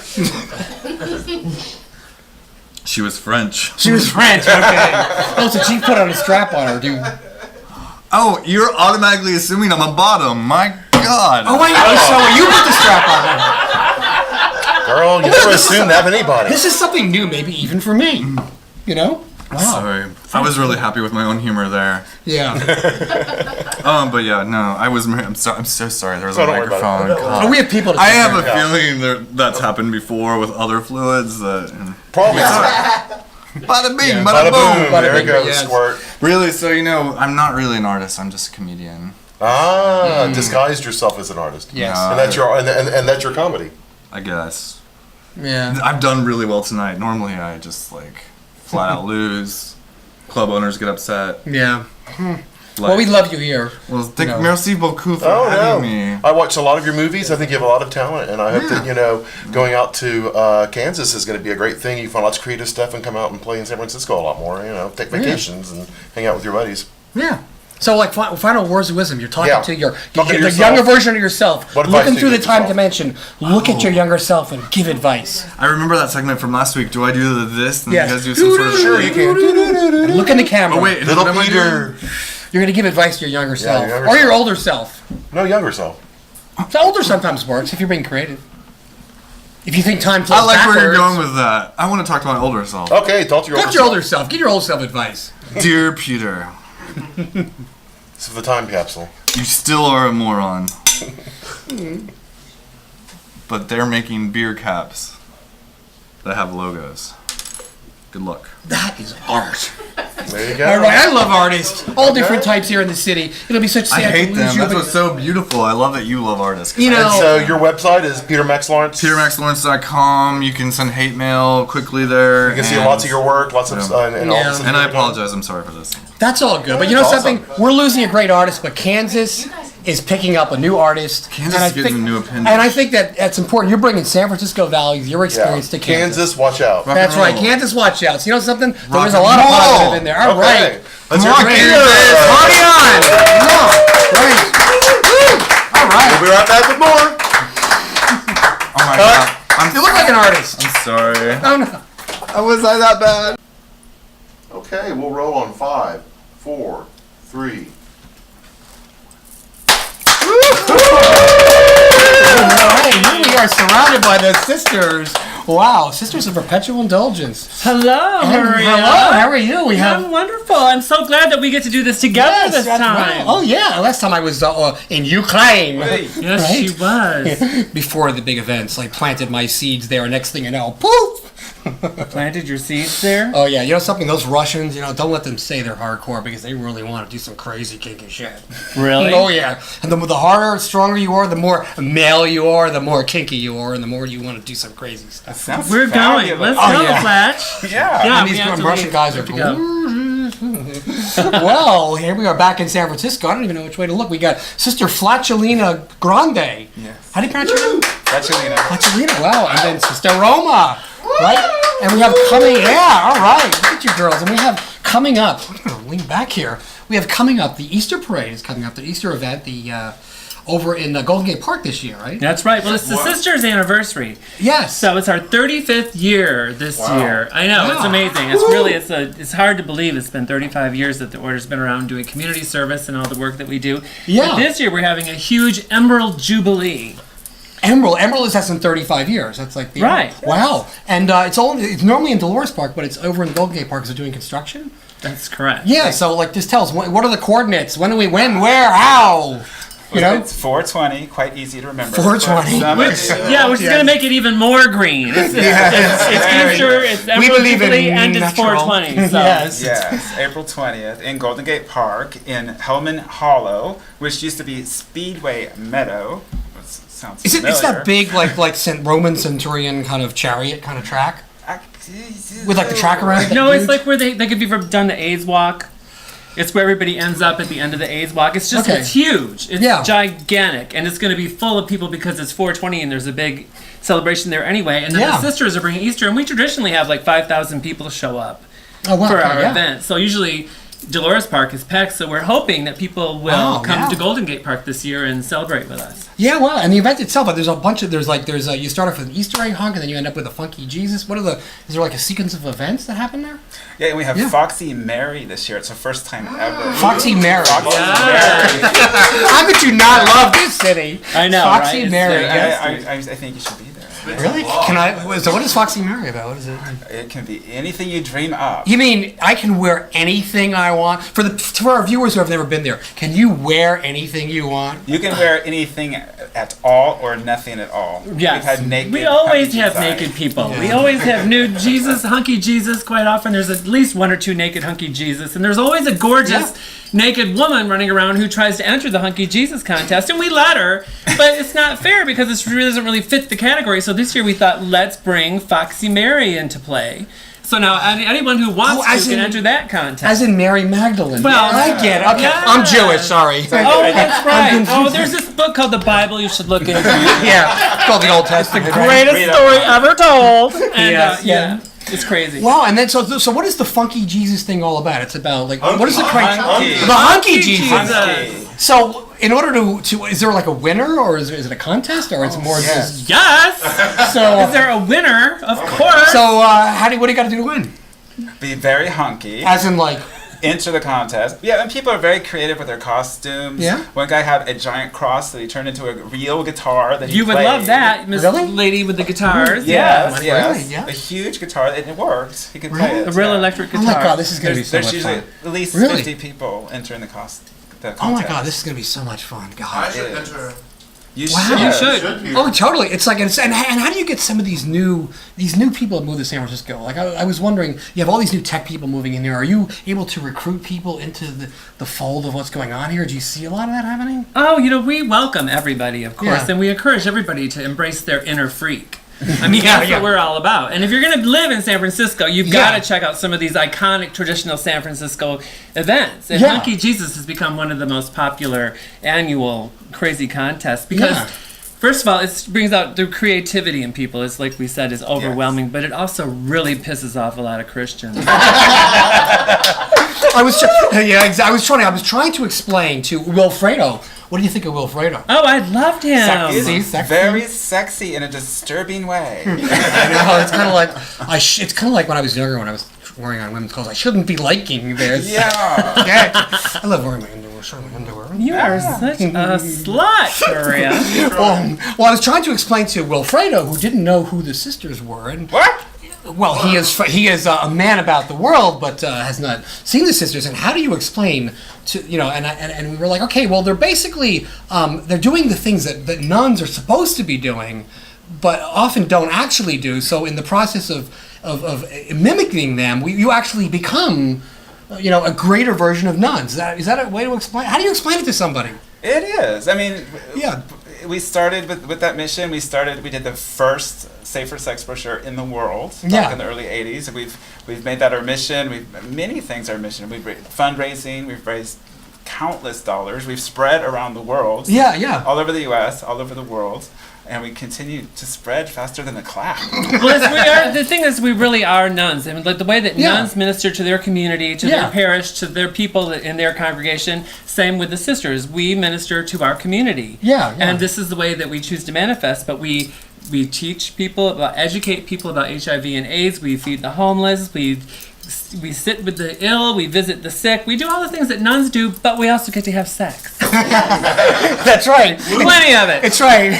She was French. She was French. Okay. Oh, so she put on a strap on her, dude. Oh, you're automatically assuming I'm a bottom. My God. Oh wait, so you put the strap on her. Girl, you never assume that of anybody. This is something new, maybe even for me. You know? Wow. Sorry. I was really happy with my own humor there. Yeah. But yeah, no, I was married. I'm so sorry. There was a Oh, don't worry about microphone. it. God. Oh, we have people to I take have care a of. feeling that's happened before with other fluids. That Probably. bada bing, Yeah. bada Bada boom. boom. Bada There bing, you go. yes. Squirt. Really? So I'm not really an artist. I'm just a comedian. Disguised yourself as an artist. Yes. No. And that's that's your comedy. I guess. Yeah. I've done really well tonight. Normally, I just flat out lose. Club owners get upset. Yeah. Well, we love you here. Well, thank No. merci beaucoup for Oh having no! me. I watch a lot of your movies. I think you have a lot of talent, and I hope that going out to Kansas is going to be a great thing. You find lots of creative stuff and come out and play in San Francisco a lot more. Take vacations and hang out with your buddies. Yeah. So, like, final words of wisdom. You're talking Yeah. to your Talking to the yourself. younger version of yourself. What advice Looking do through you the give time yourself? dimension. Look at your younger self and give advice. I remember that segment from last week. Do I do this and Yes. you guys do some sort of Sure, you can. Look in the camera. Oh wait, Little what am I Peter. doing? You're gonna give advice to your younger self, your younger or your self. older self. No, younger self. So older sometimes works if you're being creative. If you think time flows I like backwards. where you're going with that. I want to talk to my older self. Okay, talk to your Talk older to your older self. Give your older self advice. Dear Peter, This is the time capsule. you still are a moron. But they're making beer caps that have logos. Good luck. That is art. There you go. All right, I love artists. All different types here in the city. It'll be such I sad hate to lose them. you. That's but- what's so beautiful. I love that you love artists. You know- And so your website is Peter Max Lawrence. PeterMaxLawrence.com. You can send hate mail quickly there. You can see lots of your work, lots of and all Yeah. this. And I apologize. I'm sorry for this. That's all good. But you know That's something? awesome. We're losing a great artist, but Kansas is picking up a new artist. Kansas And I is getting think- a new appendage. And I think that that's important. You're bringing San Francisco values, your experience to Kansas. Kansas, watch out. Rock That's and right. roll. Kansas, watch out. So you know something? There Rock was a and lot of roll. positive in there. All right. Okay. Let's hear Come it on, for Kansas. Party on! Come on. Great. Woo. All right. We'll be right back with more. Oh my god. You look like an artist. I'm sorry. Oh, no. Was I that bad? Okay, we'll roll on 5, 4, 3. All right. Here we are surrounded by the sisters. Wow. Sisters of Perpetual Indulgence. Hello, Maria. Hello. How are you? We have... I'm wonderful. I'm so glad that we get to do this together this that's time. right. Oh, yeah. Last time I was in Ukraine. Yes, Right? she was. Before the big events, like planted my seeds there. Next thing you know, poof! Planted your seeds there. Oh yeah, you know something? Those Russians, don't let them say they're hardcore because they really want to do some crazy kinky shit. Really? Oh yeah, and the harder, stronger you are, the more male you are, the more kinky you are, and the more you want to do some crazy stuff. We're going. Let's Oh, go, yeah. Flatch. Yeah. Yeah, And we these have to Russian leave. guys We are have to go. Well, here we are back in San Francisco. I don't even know which way to look. We got Sister Flatulina Grande. Yes. How do you pronounce your name? Flatulina. Flatulina. Wow. And then Sister Roma. Right? And we have coming, all right. Look at you girls. And we have coming up, I'm going to lean back here. We have coming up, the Easter parade is coming up, the Easter event, over in Golden Gate Park this year, right? That's right. Well, it's the sisters' anniversary, Yes. so it's our 35th year this year. I know, it's Wow. amazing. It's really, it's hard to believe it's been 35 years that the order's been around doing community service and all the work that we do. Yeah. But this year we're having a huge Emerald Jubilee. Emerald is less than 35 years. That's like the Right. Wow. And it's normally in Dolores Park, but it's over in Golden Gate Park because they're doing construction. That's correct. Yeah. So like, just tell us what are the coordinates? When, where, how? You know. It's 420, quite easy to remember. 420. Yeah, which is going to make it even more green. It's Easter, it's Emerald believe in Jubilee, and it's natural. 420. So. Yes. Yes, April 20th in Golden Gate Park in Hellman Hollow, which used to be Speedway Meadow. Which sounds Is it? familiar. It's that big like Roman centurion kind of chariot kind of track with like the track around it? No, it's like where they if you've ever done the AIDS walk. It's where everybody ends up at the end of the AIDS walk. It's just, Okay. it's huge. It's Yeah. gigantic. And it's going to be full of people because it's 420 and there's a big celebration there anyway. And then Yeah. the sisters are bringing Easter. And we traditionally have like 5,000 people show up Oh wow. for okay, our yeah. event. So usually Dolores Park is packed. So we're hoping that people will Oh, come yeah. to Golden Gate Park this year and celebrate with us. Yeah, well, and the event itself, there's a bunch of you start off with an Easter egg hunt and then you end up with a funky Jesus. Is there like a sequence of events that happen there? Yeah, and we have Yeah. Foxy Mary this year. It's the first time ever. Foxy Mary. Foxy Yeah. Mary. How could you not love this city? I know, Foxy right? It's Mary. very- I think you should be there. Really? Can I? So what is Foxy Mary about? What is it? It can be anything you dream up. You mean I can wear anything I want? For our viewers who have never been there, can you wear anything you want? You can wear anything at all or nothing at all. Yes. We've had naked, we always hunky have design. naked people. We always have nude Jesus, hunky Jesus. Quite often there's at least one or two naked hunky Jesus. And there's always a gorgeous naked woman running around who tries to enter the hunky Jesus contest. And we let her, but it's not fair because it really doesn't really fit the category. So this year we thought, let's bring Foxy Mary into play. So now anyone who wants as to can in- enter that contest. As in Mary Magdalene. Well, I get it. Okay, yeah. I'm Jewish. Sorry. Oh, that's right. confused. Oh, there's this book called the Bible you should look into. Yeah, it's called the Old Testament. right? Greatest story ever told. And Yes, yeah, it's crazy. Wow, and then so what is the funky Jesus thing all about? It's about like what is the criteria? Hunky. The hunky Jesus. Hunky. So in order to is there like a winner or is it a contest or it's more just Yes. so Is there a winner? Of course. so what do you got to do to win? Be very hunky. As in like Enter the contest. Yeah, and people are very creative with their costumes. Yeah. One guy had a giant cross that he turned into a real guitar that he You would played. love that, Miss Really? Lady with the guitars. Yes, Really? yes. Yeah. A huge guitar, and it worked. He could Really? play it. A real yeah. electric oh guitar. my god, this is gonna be There's, so there's much usually fun. at least Really? 50 people entering the contest. Oh my god, this is gonna be so much fun. God. It is. You Wow. should. You should. Oh, totally. It's like, and how do you get some of these new people that move to San Francisco? Like, I was wondering, you have all these new tech people moving in here. Are you able to recruit people into the fold of what's going on here? Do you see a lot of that happening? Oh, we welcome everybody, of course, Yeah. and we encourage everybody to embrace their inner freak. I mean, Yeah, that's yeah. what we're all about. And if you're going to live in San Francisco, you've Yeah. got to check out some of these iconic traditional San Francisco events. And Yeah. Hunky Jesus has become one of the most popular annual crazy contests because, Yeah. first of all, it brings out the creativity in people. It's like we said, is overwhelming, but it also really pisses off a lot of Christians. I was trying to explain to Wilfredo. What do you think of Wilfredo? Oh, I loved him. He's sexy. very sexy in a disturbing way. I know, it's kind of like it's kind of like when I was younger when I was wearing on women's clothes. I shouldn't be liking this. Yeah. Yeah. I love wearing my underwear. Show my underwear. You are such a slut, Maria. Well, I was trying to explain to Wilfredo, who didn't know who the sisters were, and What? well, he is a man about the world, but has not seen the sisters. And how do you explain to And we were like, okay, well, they're basically they're doing the things that nuns are supposed to be doing, but often don't actually do. So in the process of mimicking them, you actually become, a greater version of nuns. Is that a way to explain? How do you explain it to somebody? It is. I mean, Yeah. we started with that mission. We did the first safer sex brochure in the world back Yeah. in the early 80s. And we've made that our mission. Many things our mission. We've fundraising. We've raised countless dollars. We've spread around the world. Yeah, yeah. All over the U.S., all over the world. And we continue to spread faster than a clap. Well, the thing is, we really are nuns. I mean, like the way that Yeah. nuns minister to their community, to Yeah. their parish, to their people in their congregation. Same with the sisters. We minister to our community. Yeah, yeah. And this is the way that we choose to manifest. But we teach people educate people about HIV and AIDS. We feed the homeless. We sit with the ill. We visit the sick. We do all the things that nuns do. But we also get to have sex. That's right. Plenty of it. It's right.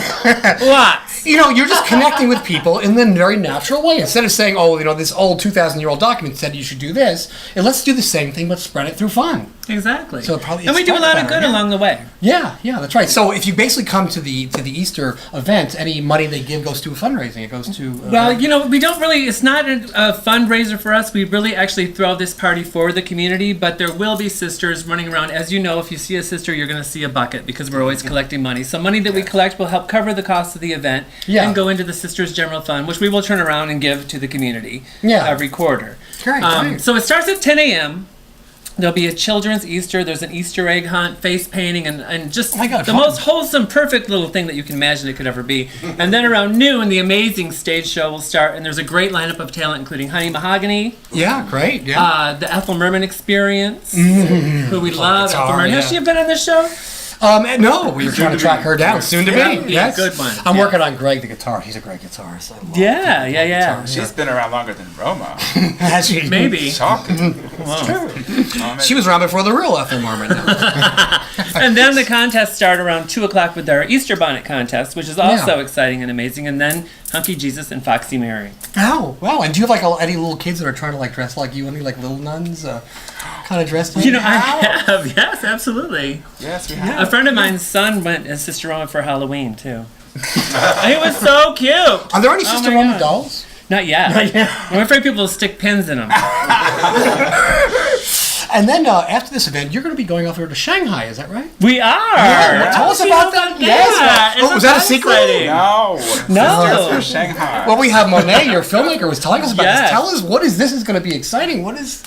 Lots. You're just connecting with people in the very natural way. Instead of saying, this old 2,000-year-old document said you should do this, and let's do the same thing, but spread it through fun. Exactly. So probably and we do a it's lot of better, good yeah. along the way. Yeah, that's right. So if you basically come to the Easter event, any money they give goes to fundraising. It goes to... Well, we don't really, it's not a fundraiser for us. We really actually throw this party for the community, but there will be sisters running around. As you know, if you see a sister, you're going to see a bucket because we're always collecting money. So money that we collect will help cover the cost of the event and go into the Sisters General Fund, which we will turn around and give to the community every quarter. Great. So it starts at 10 a.m. There'll be a children's Easter. There's an Easter egg hunt, face painting, and just my God, the fun. most wholesome, perfect little thing that you can imagine it could ever be. And then around noon, the amazing stage show will start, and there's a great lineup of talent, including Honey Mahogany, Yeah, great. Yeah. the Ethel Merman Experience, who we love. guitar, Ethel Merman. Has yeah. she been on this show? No, we were trying to track her down. Soon to Yeah, be. yeah, Yes. good one. I'm Yeah. working on Greg the guitar. He's a great guitarist. I love Yeah. guitar. She's been around longer than Roma. Has she? Maybe. Shocking. She was around before the real Ethel Merman. And then the contests start around 2 o'clock with our Easter bonnet contest, which is also exciting and amazing. And then Hunky Jesus and Foxy Mary. Oh, wow. And do you have any little kids that are trying to dress like you? Any little nuns kind of dressed like I have. Yes, absolutely. Yes, we have. A friend of mine's son went as Sister Roma for Halloween, too. It was so cute. Are there any Sister my Roma God. dolls? Not yet. I'm afraid people will stick pins in them. And then after this event, you're going to be going off over to Shanghai, is that right? We are. Yeah, tell us about that. Yes. Isn't Was that a secret? exciting? No. No. Sisters of Shanghai. Well, we have Monet, your filmmaker, was telling us about Yes. this. Tell us, what is this? Is going to be exciting. What is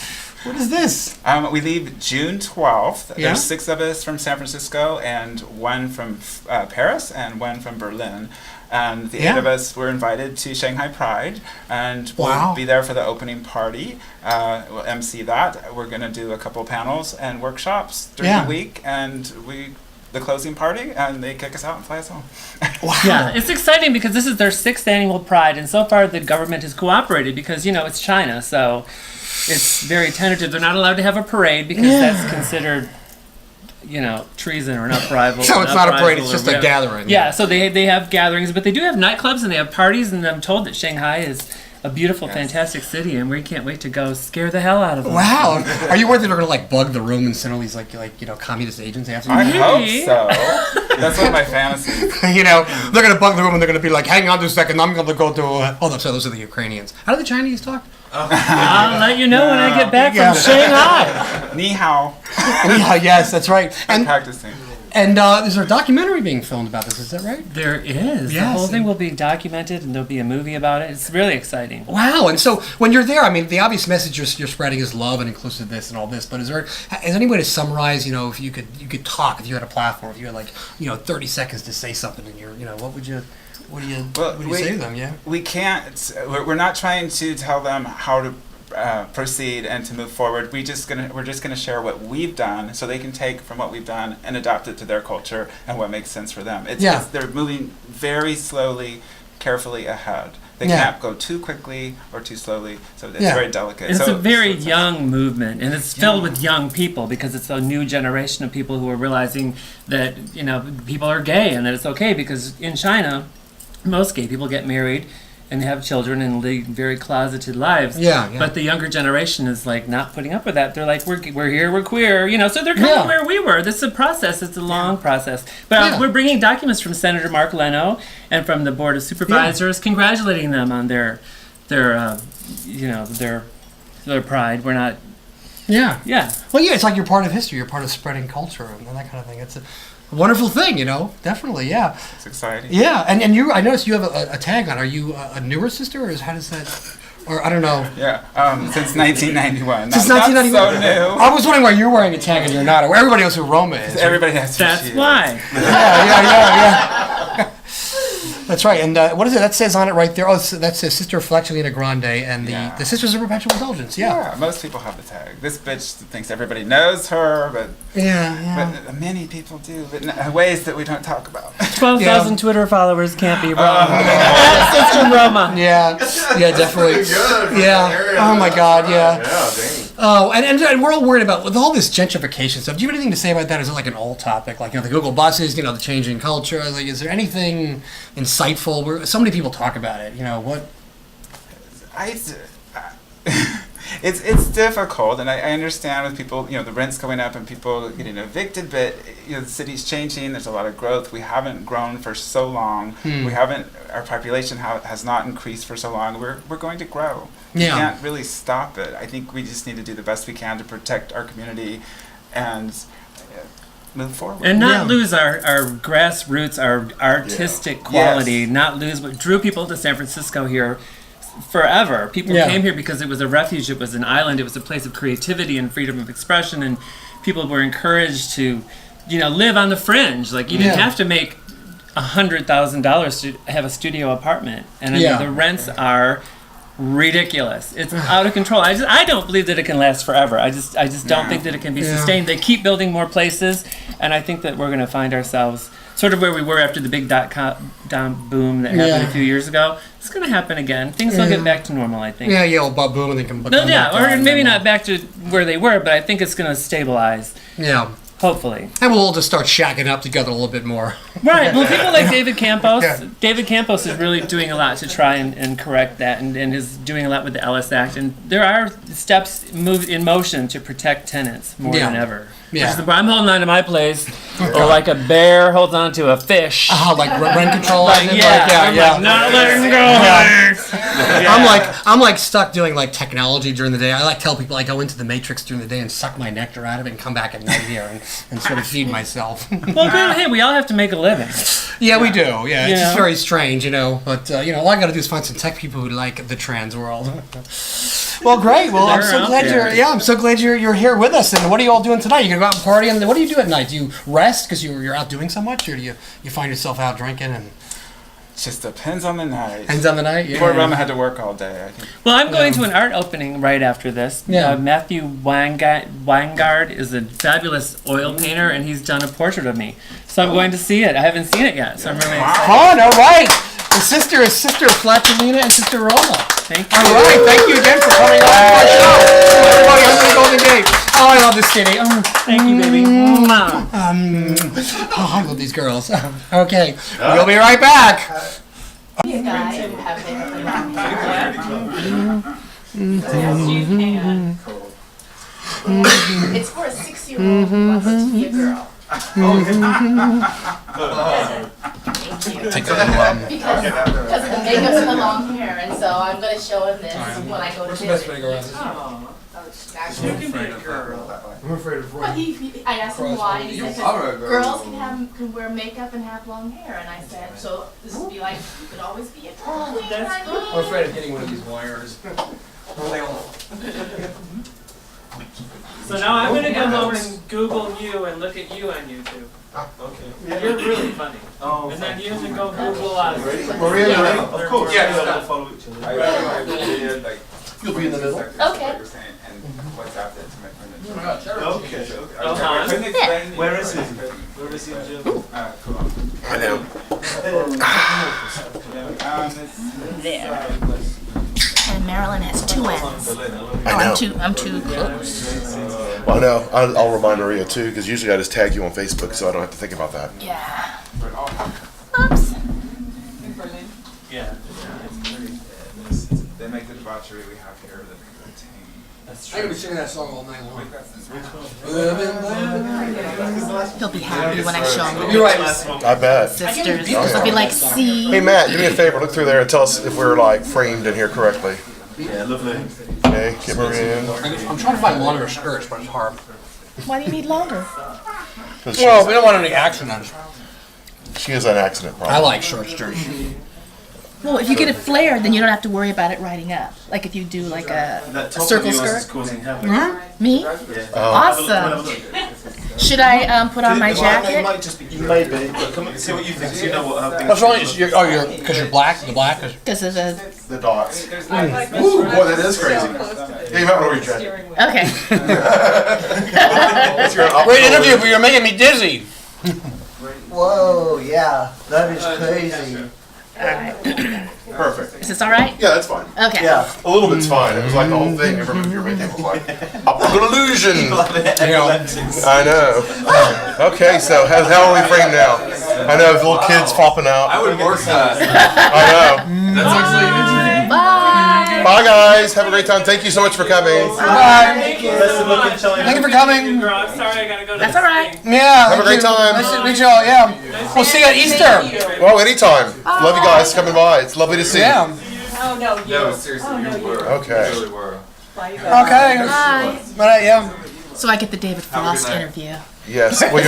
this? We leave June 12th. Yeah. There's 6 of us from San Francisco and 1 from Paris and 1 from Berlin. And the 8 of us were invited to Shanghai Pride, and we'll be there for the opening party. We'll MC that. We're going to do a couple panels and workshops during the week, and the closing party, and they kick us out and fly us home. Wow. Yeah, it's exciting because this is their 6th annual Pride, and so far the government has cooperated because, it's China, so it's very tentative. They're not allowed to have a parade because that's considered, treason or an uprisal. So it's not a parade, it's just a gathering. Yeah, so they have gatherings, but they do have nightclubs and they have parties, and I'm told that Shanghai is a beautiful, fantastic city, and we can't wait to go scare the hell out of them. Wow. Are you worried that they're going to like bug the room and send all these like communist agents after I you? hope so. That's one of my fantasies. They're going to bug the room and they're going to be like, hang on just a second, I'm going to go to... oh, no, so those are the Ukrainians. How do the Chinese talk? I'll let you know when I get back from Shanghai. Ni hao. Yeah, yes, that's right. I'm And practicing. is there a documentary being filmed about this? Is that right? There is. The Yes. whole thing will be documented, and there'll be a movie about it. It's really exciting. Wow. And so when you're there, I mean, the obvious message you're spreading is love and inclusiveness and all this. But is there any way to summarize? If you could talk, if you had a platform, if you had 30 seconds to say something, and what would you say to them? Yeah. We can't. We're not trying to tell them how to proceed and to move forward. We're just gonna share what we've done, so they can take from what we've done and adapt it to their culture and what makes sense for them. They're moving very slowly, carefully ahead. They can't go too quickly or too slowly, so it's very delicate. It's a very young movement, and it's filled with young people because it's a new generation of people who are realizing that people are gay and that it's okay, because in China, most gay people get married and have children and lead very closeted lives. Yeah. But the younger generation is like not putting up with that. They're like, we're here, we're queer, so they're kind of where we were. This is a process. It's a long process. But we're bringing documents from Senator Mark Leno and from the Board of Supervisors, congratulating them on their pride. We're not. Yeah. Yeah. Well, yeah, it's like you're part of history. You're part of spreading culture and that kind of thing. It's a wonderful thing, definitely, yeah. It's exciting. Yeah, and I noticed you have a tag on. Are you a newer sister, or how does that, or I don't know. Yeah, since 1991. Since Not 1991. so new. I was wondering why you're wearing a tag and you're not. Or everybody knows who Roma is. Everybody has to. That's why. Yeah. That's right. And what is it? That says on it right there. Oh, that says Sister Fletchelina Grande and the Sisters of Perpetual Indulgence. Yeah. Most people have the tag. This bitch thinks everybody knows her, but but many people do, but in ways that we don't talk about. 12,000 Twitter followers can't be wrong. Sister Roma. Yeah, definitely. Yeah. Oh my God. Yeah. Dang. Oh, and we're all worried about with all this gentrification stuff. Do you have anything to say about that? Is it like an old topic, like the Google buses, the changing culture? Like, is there anything insightful? So many people talk about it. What? It's difficult, and I understand with people, the rent's going up and people getting evicted, but the city's changing. There's a lot of growth. We haven't grown for so long. Our population has not increased for so long. We're going to grow. We can't really stop it. I think we just need to do the best we can to protect our community and move forward. And not lose our grassroots, our artistic quality, not lose what drew people to San Francisco here forever. People came here because it was a refuge, it was an island, it was a place of creativity and freedom of expression, and people were encouraged to, live on the fringe. Like, you didn't have to make $100,000 to have a studio apartment. And the rents are ridiculous. It's out of control. I don't believe that it can last forever. I just don't think that it can be sustained. They keep building more places, and I think that we're going to find ourselves sort of where we were after the big dot-com boom that happened a few years ago. It's going to happen again. Things will get back to normal, I think. Well, boom, and they can. Or maybe not back to where they were, but I think it's going to stabilize. Yeah. Hopefully. And we'll all just start shacking up together a little bit more. Right. Well, people like David Campos. David Campos is really doing a lot to try and correct that, and is doing a lot with the Ellis Act. And there are steps moved in motion to protect tenants more than ever. Yeah. I'm holding on to my place like a bear holds on to a fish. Like rent control. Not letting go. I'm like stuck doing like technology during the day. I tell people I go into the Matrix during the day and suck my nectar out of it and come back at night here and sort of feed myself. Well, hey, we all have to make a living. Yeah, we do. Yeah, it's just very strange, But all I got to do is find some tech people who like the trans world. Well, great. Well, I'm so glad you're here with us. And what are you all doing tonight? You gonna go out and party? And what do you do at night? Do you rest because you're out doing so much, or do you find yourself out drinking? And it just depends on the night. Depends on the night. Yeah. Poor Roma had to work all day, I think. Well, I'm going to an art opening right after this. Matthew Weingard is a fabulous oil painter, and he's done a portrait of me. So I'm going to see it. I haven't seen it yet, so I'm really excited. Fun. All right. The sister is Sister Fletchelina and Sister Roma. Thank you. All right. Thank you again for coming on our show. Everybody, I'm the Golden Gate. Oh, I love this city. Thank you, baby. I love these girls. Okay. We'll be right back. guys who have hair for long hair. It's for a 6-year-old who wants to be a girl. Thank you. Take a little, Because of the makeup and the long hair, and so I'm going to show him this when I go to what's the best way visit. to go around this? I'm afraid of But I asked him why, and he said, girls can wear makeup and have long hair, and I said, so this would be like, you could always be a drag queen, right? I'm afraid of getting one of these wires. So now I'm going to go home and Google you and look at you on YouTube. Okay. You're really funny. And then you can go Google us. Maria, you ready? Of course. Yeah, We'll follow each other. You'll be in the middle. Okay. And what's after to make Okay. Where is he? Where is he in Germany? I know. There. And Marilyn has 2 ends. I know. I'm too close. Well, no, I'll remind Maria too, because usually I just tag you on Facebook, so I don't have to think about that. Yeah. Oops. Yeah. They make the debauchery we have here that contain. That's I'm going to be singing that song all night long. He'll be happy when I show him You're right. I bet. Sisters. He'll be like, see. Hey Matt, do me a favor. Look through there and tell us if we're like framed in here correctly. Yeah, lovely. Okay, get Maria in. I'm trying to find longer skirts, but it's hard. Why do you need longer? 'Cause Well, we don't want any accidents. she is an accident I problem. like short skirts. Well, if you get it flared, then you don't have to worry about it riding up. Like if you do like a That top circle of yours is skirt. causing havoc. Me? Awesome. Should I put on my It jacket? might just be. You may be, but come and see what you think. So you know what. What's wrong? Because you're black. The black is. Because of the. The dots. Ooh, boy, that is crazy. Yeah, you might want to reach that. Okay. Great interview, but you're making me dizzy. Whoa, yeah, that is crazy. Perfect. Is this all right? Yeah, that's fine. Okay. Yeah. A little bit's fine. It was like the whole thing. Every move you're making was like optical illusion. I know. Okay, so how are we framed now? I know, the little kids popping out. I would work that. I know. That's actually Bye. Bye, guys. Have a great time. Thank you so much for coming. Bye. Best of luck in China. Thank you for coming. Girl, I'm sorry I gotta go to That's this all right. thing. Yeah. Have a great time. Nice to meet you all. Yeah. We'll see you at Easter. Well, anytime. Love you guys coming by. It's lovely to see you. Yeah. Oh no, you. No, seriously, you were. Okay. You really were. Okay. Bye. But yeah. So I get the David Frost night. interview. Yes. Well,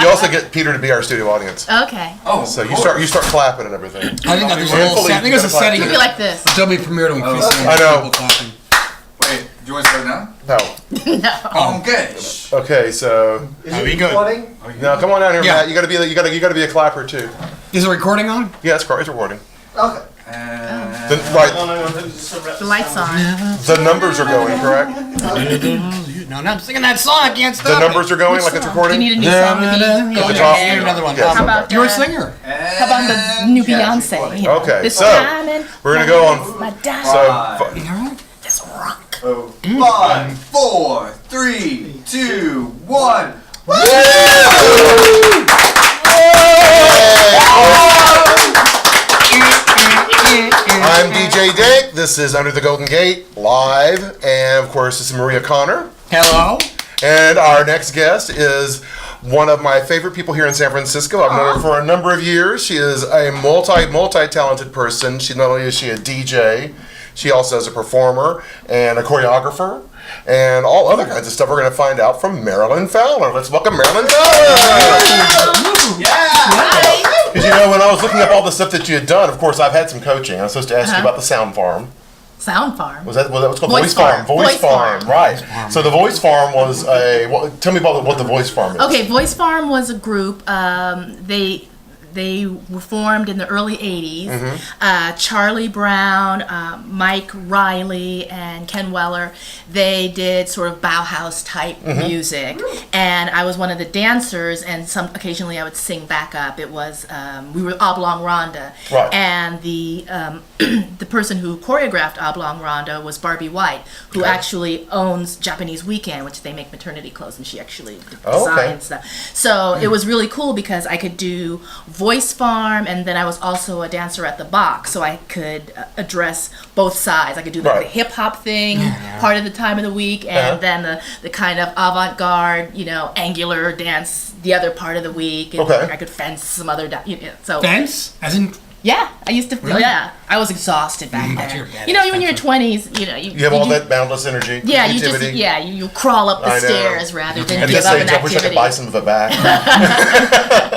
you also get Peter to be our studio audience. Okay. Oh, So you start clapping and everything. I think that was a little. I think it was a setting. It'll be like this. Adobe Premiere to increase the I know. people clapping. wait, do you want to start now? No. No. Okay. Okay. So That'd be good. Recording? now come on down here, Yeah. Matt. You gotta be a clapper too. Is the recording on? Yeah, it's recording. Okay. Right. The lights on. The numbers are going, correct? No, I'm singing that song. I can't stop. The numbers are going like it's Do recording. you need a new song to be? At the Yeah, top. another one. Yes. How about You're a the, singer. how about the new Beyonce? You know, Okay, this so, diamond, we're gonna go on. my diamond, So, this rock. 5, 4, 3, 2, 1. I'm DJ Dank. This is Under the Golden Gate live, and of course, this is Maria Konner. Hello. And our next guest is one of my favorite people here in San Francisco. I've known her for a number of years. She is a multi-talented person. She not only is she a DJ, she also is a performer and a choreographer and all other kinds of stuff. We're going to find out from Marilynn Fowler. Let's welcome Marilynn Fowler. Because you know, when I was looking up all the stuff that you had done, of course, I've had some coaching. I was supposed to ask you about the Sound Farm. Sound Farm. Was that what's called? Voice Farm. Voice Voice Farm, Farm. right. So the Voice Farm was tell me about what the Voice Farm is. Okay, Voice Farm was a group. They were formed in the early 80s. Charlie Brown, Mike Riley, and Ken Weller, they did sort of Bauhaus type music. And I was one of the dancers, and occasionally I would sing back up. It was, we were Oblong Ronda. Right. And the the person who choreographed Oblong Ronda was Barbie White, who actually owns Japanese Weekend, which they make maternity clothes, and she actually designs stuff. So it was really cool because I could do voice farm, and then I was also a dancer at the box, so I could address both sides. I could do the hip hop thing part of the time of the week, and then the kind of avant-garde, angular dance the other part of the week. And I could fence some other so fence as in. Yeah, I used to. Really? Yeah, I was exhausted back then. When you're 20s, you have all that boundless energy. Yeah, you crawl up the stairs rather than give up an activity. I wish I could buy some of it back.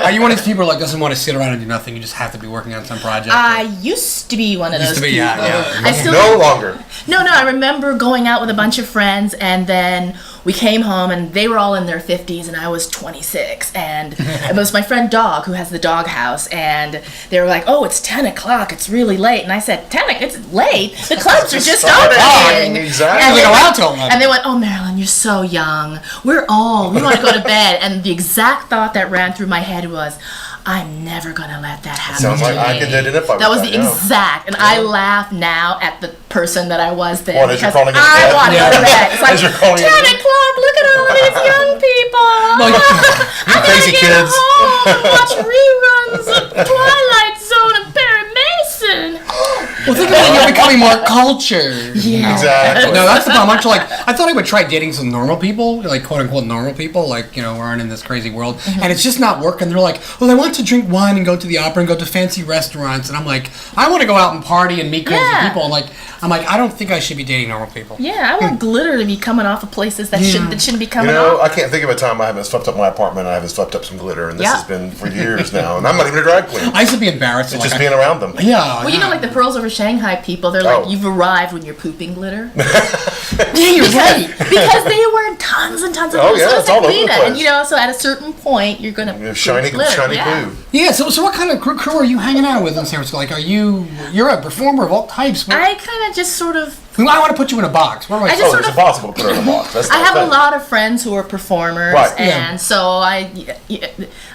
Are you one of these people who doesn't want to sit around and do nothing? You just have to be working on some project. I used to be one of those people. I still no longer. No, I remember going out with a bunch of friends, and then we came home, and they were all in their 50s, and I was 26, and it was my friend Dog, who has the dog house, and they were like, "Oh, it's 10 o'clock, it's really late," and I said, 10 o'clock, it's late, the clubs are just opening. Exactly. And they went, "Oh, Marilynn, you're so young, we're old, we want to go to bed," and the exact thought that ran through my head was, I'm never gonna let that happen. Sounds like I can identify with that. That was the exact, and I laugh now at the person that I was then. What, as you're calling it I want to go to bed. It's like, 10 o'clock, look at all these young people. I'm crazy gonna get kids. home and watch reruns of Twilight Zone and Perry Mason. Well, think about it, you're becoming more cultured. Yeah. Exactly. No, that's the problem. I thought I would try dating some normal people, like quote unquote normal people, like, who aren't in this crazy world. And it's just not working. They're like, well, I want to drink wine and go to the opera and go to fancy restaurants. And I'm like, I want to go out and party and meet crazy people. And I'm like, I don't think I should be dating normal people. Yeah, I want glitter to be coming off of places that shouldn't be coming off. I can't think of a time I haven't swept up my apartment and I haven't swept up some glitter. And this has been for years now. And I'm not even a drag queen. I used to be embarrassed. It's just being around them. Yeah. Well, like the Pearls Over Shanghai people, they're like, you've arrived when you're pooping glitter. Yeah, you're right. Because they wear tons and tons of glitter. Oh, yeah, it's all over the place. And, so at a certain point, you're going to shiny poo. Yeah, so what kind of crew are you hanging out with in San Francisco? Like, you're a performer of all types. I kind of just sort of... I want to put you in a box. What do I say? It's impossible to put her in a box. I have a lot of friends who are performers, and so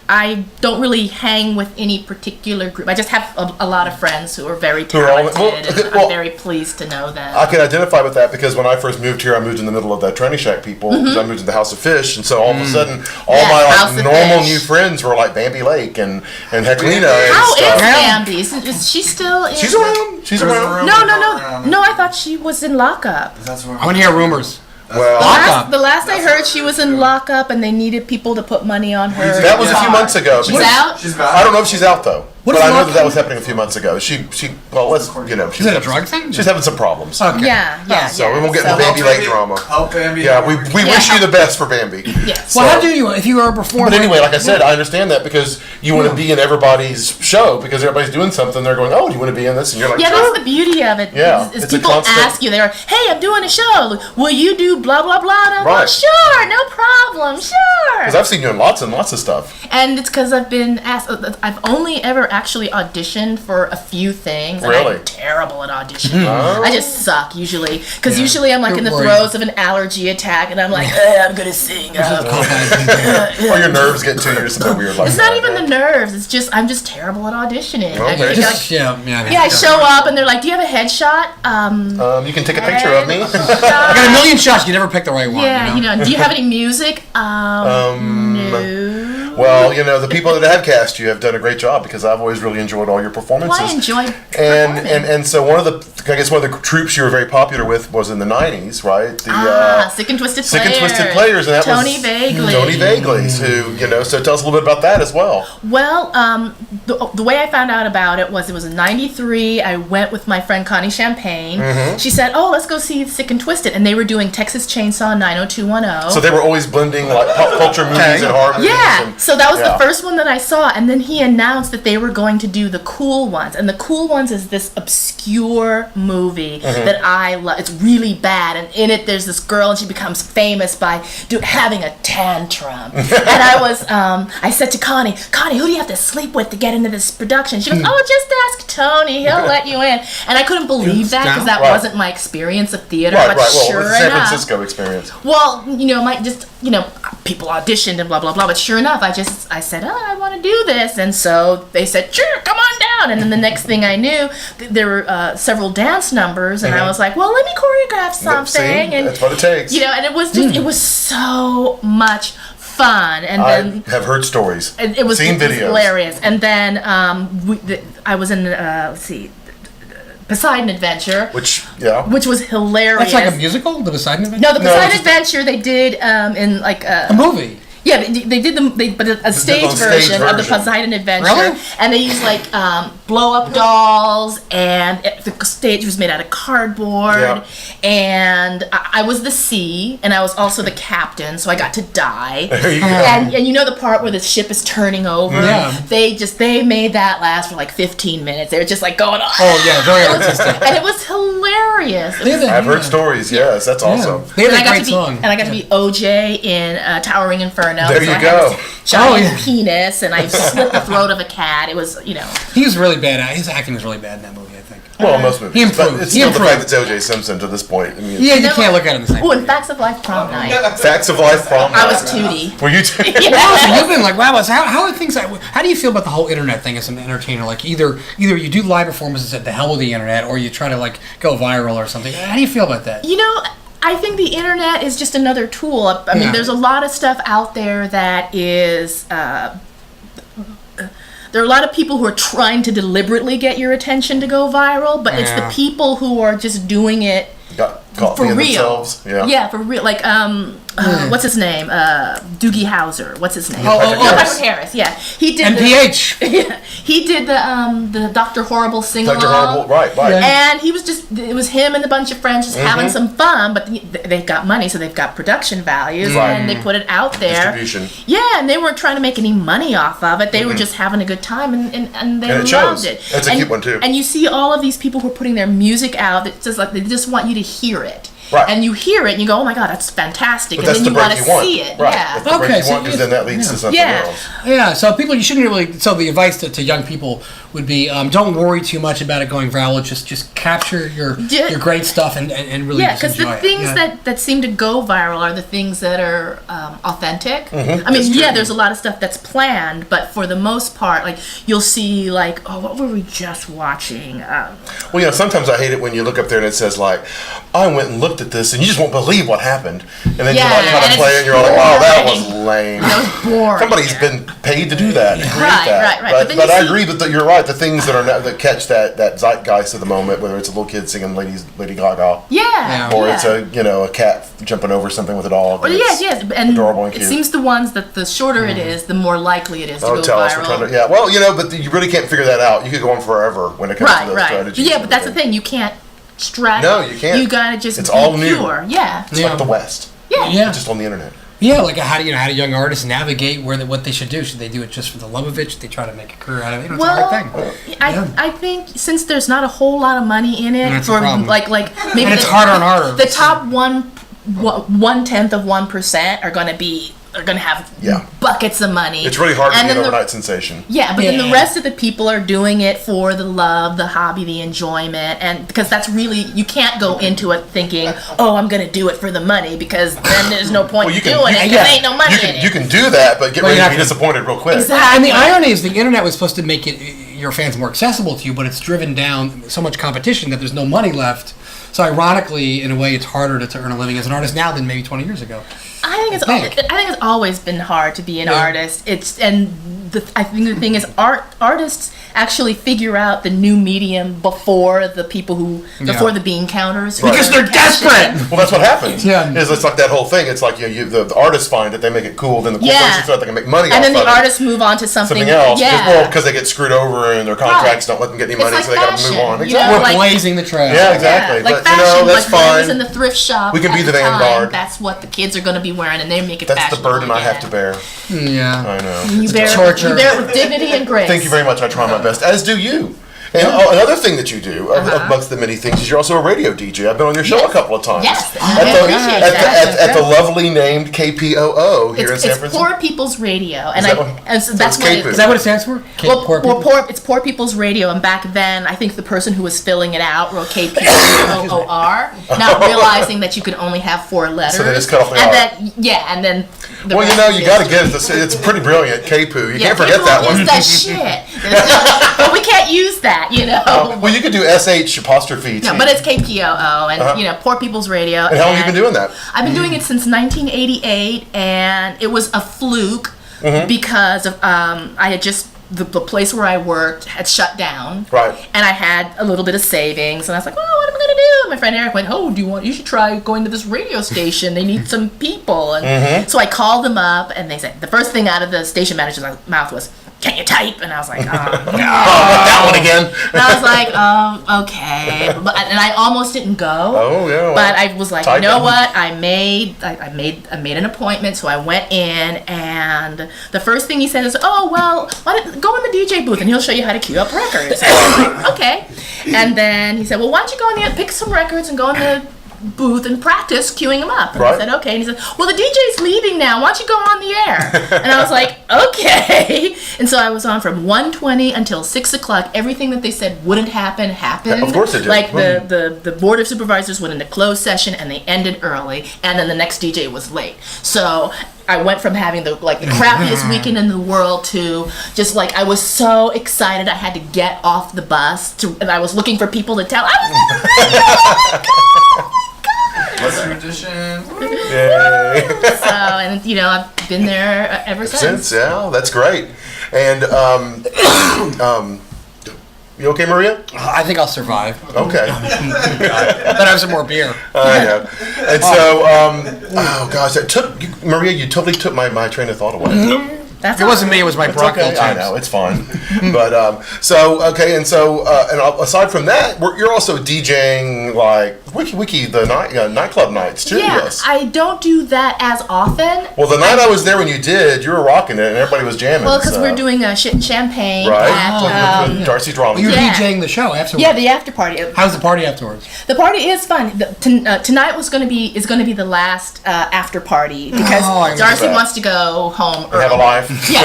I don't really hang with any particular group. I just have a lot of friends who are very talented, and I'm very pleased to know them. I can identify with that because when I first moved here, I moved in the middle of that tranny shack people because I moved to the House of Fish, and so all of a sudden, all my normal new friends were like Bambi Lake and Heclina. How is Bambi? Is she still in? She's around. She's around. No, I thought she was in lockup. I want to hear rumors. Well, the last I heard, she was in lockup, and they needed people to put money on her. That was a few months ago. She's out. She's back. I don't know if she's out though. But I know that was happening a few months ago. She's Is it a drug thing? She's having some problems. Okay. Yeah. So we won't get into Bambi Lake drama. Help Bambi. Yeah, we wish you the best for Bambi. Yes. Well, how do you, if you are a performer? But anyway, like I said, I understand that because you want to be in everybody's show because everybody's doing something. They're going, oh, do you want to be in this? And you're like, yeah, sure. that's the beauty of it. Yeah, is people ask you, they're, hey, I'm doing a show. Will you do blah, blah, blah? And I'm like, sure, no problem, sure. Because I've seen you in lots and lots of stuff. And it's because I've been asked, I've only ever actually auditioned for a few things. And really? I'm terrible at auditioning. I just suck usually. Because usually I'm like in the throes of an allergy attack and I'm like, I'm going to sing. Or your nerves get to you or something weird like that. It's not even the nerves. It's just, I'm just terrible at auditioning. Okay. I show up and they're like, do you have a headshot? You can take a picture of me. I got a million shots. You never pick the right one. Yeah, do you have any music? No. Well, the people that have cast you have done a great job because I've always really enjoyed all your performances. Well, I enjoy and so one of the troops you were very popular with was in the 90s, right? Sick and Twisted Players. Sick and Twisted Players, and that Tony was Vagley. Tony Vagley's, who so tell us a little bit about that as well. Well, the way I found out about it was in '93. I went with my friend Connie Champagne. She said, "Oh, let's go see Sick and Twisted," and they were doing Texas Chainsaw 90210. So they were always blending like pop culture movies and horror movies. Yeah. So that was the first one that I saw, and then he announced that they were going to do the Cool Ones, and the Cool Ones is this obscure movie that I love. It's really bad, and in it there's this girl, and she becomes famous by having a tantrum. And I said to Connie, who do you have to sleep with to get into this production? She goes, oh, just ask Tony, he'll let you in. And I couldn't believe that because that wasn't my experience of theater. Right, but Well, sure it's the San enough, Francisco experience. well, people auditioned and blah blah blah. But sure enough, I said, oh, I want to do this, and so they said, sure, come on down. And then the next thing I knew, there were several dance numbers, and I was like, well, let me choreograph something. And that's what it takes. And it was just, it was so much fun. And then I have heard stories. it was seen videos. hilarious. And then I was in let's see, Poseidon Adventure, which was hilarious. That's like a musical, the Poseidon Adventure. No, the Poseidon Adventure they did in like a movie. Yeah, they did but a stage version of the Poseidon Adventure, really? And they used like blow up dolls, and the stage was made out of cardboard. And I was the sea, and I was also the captain, so I got to die. There you go. And you know the part where the ship is turning over? Yeah. They made that last for like 15 minutes. They were just like going on. Oh yeah, very artistic. And it was hilarious. I've heard stories. Yes, that's awesome. They had a great song. And I got to be OJ in Towering Inferno. There you I go. had this giant penis, and I slit the throat of a cat. It was, He was really bad. His acting was really bad in that movie, I think. Well, most movies. He improved. But it's still the fact that it's O.J. Simpson to this point. I mean, Yeah, you can't look at him the same. Oh, and Facts of Life prom night. Facts of Life prom I night. was Tootie. Were you Tootie? So you've been like, wow, how are things? How do you feel about the whole internet thing as an entertainer? Like either you do live performances at the hell of the internet, or you try to like go viral or something. How do you feel about that? I think the internet is just another tool. I mean, there's a lot of stuff out there that is. There are a lot of people who are trying to deliberately get your attention to go viral, but it's the people who are just doing it for real. Yeah, for real. Like, what's his name? Doogie Howser. What's his name? Patrick Harris. Yeah, he did. NPH. He did the Dr. Horrible sing along. Dr. Horrible, right. And he was it was him and a bunch of friends just having some fun, but they've got money, so they've got production values, and they put it out there. Distribution. Yeah, and they weren't trying to make any money off of it. They were just having a good time, and they loved it. That's a cute one too. And you see all of these people who are putting their music out. It's just like they just want you to hear it. Right. And you hear it and you go, oh my God, that's fantastic. But and that's then the you want break to you want. see it. Right. Yeah. That's the break you want, because then that leads to something else. Yeah, so you shouldn't really. So the advice to young people would be, don't worry too much about it going viral. Just capture your great stuff and really just enjoy it. Because the things that seem to go viral are the things that are authentic. I mean, there's a lot of stuff that's planned, but for the most part, like you'll see, like, oh, what were we just watching? Well, sometimes I hate it when you look up there and it says like, I went and looked at this, and you just won't believe what happened, and then you like kind of play it, and you're like, wow, that was lame. That was boring. Somebody's been paid to do that, to create that. Right. But I agree that you're right. The things that catch that zeitgeist of the moment, whether it's a little kid singing Lady Gaga, or it's a cat jumping over something with a dog. Well, yes, and adorable and it cute. seems the ones that the shorter it is, the more likely it is to go viral. Well, but you really can't figure that out. You could go on forever when it comes to those strategies. Yeah, but that's the thing. You can't stretch. No, you can't. You gotta just it's be all new. pure. Yeah. It's like the West. Yeah. Just on the internet. Yeah, like how do young artists navigate what they should do? Should they do it just for the love of it? Should they try to make a career out of it? It's a hard thing. I think since there's not a whole lot of money in it, for like maybe and it's harder and harder. The top 1/10 of 1% are gonna have buckets of money. It's really hard to be an overnight sensation. Yeah, but then the rest of the people are doing it for the love, the hobby, the enjoyment, and because that's really, you can't go into it thinking, oh, I'm gonna do it for the money, because then there's no point in doing it. There ain't no money in it. You can do that, but get ready to be disappointed real quick. Exactly. And the irony is, the internet was supposed to make your fans more accessible to you, but it's driven down so much competition that there's no money left. So ironically, in a way, it's harder to earn a living as an artist now than maybe 20 years ago. I think it's always been hard to be an artist. I think the thing is, artists actually figure out the new medium before the people before the bean counters, because they're desperate. Well, that's what happens. Is it's like that whole thing. It's like the artists find it, they make it cool, then the corporations feel like they can make money, and then the artists move on to something else. Because they get screwed over and their contracts don't let them get any money, so they got to move on. We're blazing the trail. Yeah, exactly. Like but fashion, that's fine. In the thrift shop. We can be the vanguard. That's what the kids are going to be wearing, and they make it. That's the burden I have to bear. Yeah, I know. You bear it with dignity and grace. Thank you very much. I try my best, as do you. And another thing that you do, amongst the many things, is you're also a radio DJ. I've been on your show a couple of times. Yes, at the lovely named KPOO here in San Francisco. It's Poor People's Radio, and is that what it stands for? It's Poor People's Radio, and back then, I think the person who was filling it out wrote KPOOR, not realizing that you could only have 4 letters. So they just cut off the R. And then. You got to get it. It's pretty brilliant. KPOO. You can't forget that one. It's the shit. But we can't use that, you know. Well, you could do SH''T. No, but it's KPOO and you know, Poor People's Radio. And how long have you been doing that? I've been doing it since 1988, and it was a fluke because of I had just the place where I worked had shut down. Right. And I had a little bit of savings, and I was like, "Oh, what am I gonna do?" And my friend Eric went, "Oh, you should try going to this radio station. They need some people." And so I called them up, and they said the first thing out of the station manager's mouth was, "Can you type?" And I was like, "Oh, no." That one again. And I was like, okay. And I almost didn't go. Oh, yeah. Well, but I was like, typing. you know what? I made an appointment, so I went in, and the first thing he said is, "Oh, well, why don't go in the DJ booth, and he'll show you how to queue up records." And I was like, okay. And then he said, "Well, why don't you go in there, pick some records, and go in the booth and practice queuing them up." And I said, okay. And he said, "Well, the DJ's leaving now. Why don't you go on the air?" And I was like, okay. And so I was on from 1:20 until 6 o'clock. Everything that they said wouldn't happen happened. Of course it did. Like the board of supervisors went into closed session and they ended early, and then the next DJ was late. So I went from having the crappiest weekend in the world to just like I was so excited I had to get off the bus and I was looking for people to tell. I was on the radio. Oh my God. What's your audition? Yay. So, and you know, I've been there ever since. Yeah, that's great. And you okay, Maria? I think I'll survive. Okay. Then have some more beer. I know. And so, oh gosh, Maria, you totally took my train of thought away. That's It wasn't me, it was my Brockville Okay, I times. know, it's fine. But, and aside from that, you're also DJing, like, Wiki, the nightclub nights, too, Yeah, yes. I don't do that as often. Well, the night I was there when you did, you were rocking it, and everybody was jamming. Well, because we're doing shit and champagne Right, at with Darcy Drama. You're Yeah. DJing the show afterwards. yeah, the after party. How's the party afterwards? The party is fun. Tonight is going to be the last after party because Oh, I remember Darcy that. wants to go home And have a early. life. Yeah.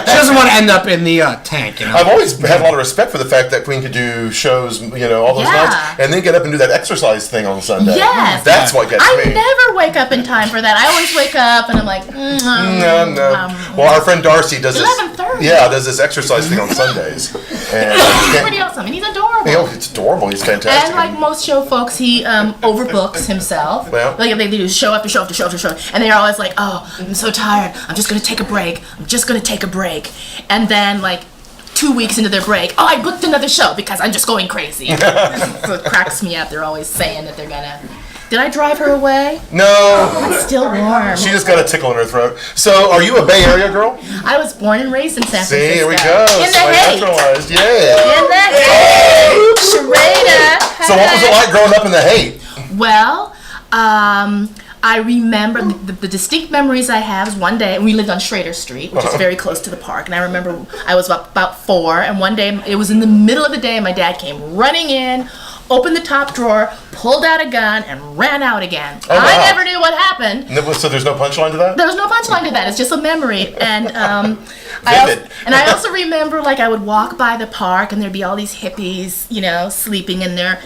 She doesn't want to end up in the tank, you know. I've always had a lot of respect for the fact that Queen could do shows, all those Yeah. nights, and then get up and do that exercise thing on Sunday. Yes. That's what gets I me. never wake up in time for that. I always wake up and I'm like, No. Well, our friend Darcy does this. 11:30. Yeah, does this exercise thing on Sundays. And he's pretty awesome and he's adorable. it's adorable. He's fantastic. And like most show folks, he overbooks himself. Yeah. Like they do show after show after show after show, and they're always like, "Oh, I'm so tired. I'm just gonna take a break. I'm just gonna take a break." And then like 2 weeks into their break, "Oh, I booked another show because I'm just going crazy." So it cracks me up. They're always saying that they're gonna. Did I drive her away? No. It's still warm. She just got a tickle in her throat. So, are you a Bay Area girl? I was born and raised in San Francisco. See, here we go. In the So I hate. naturalized. Yeah. In the hate. Sharada. So, what was it like growing up in the hate? Well, I remember the distinct memories I have is one day we lived on Schrader Street, which is very close to the park, and I remember I was about 4, and one day it was in the middle of the day, and my dad came running in, opened the top drawer, pulled out a gun, and ran out again. Oh, wow. I never knew what happened. So, there's no punchline to that? There was no punchline to that. It's just a memory. And Vivid. I also remember, like, I would walk by the park and there'd be all these hippies, sleeping in their,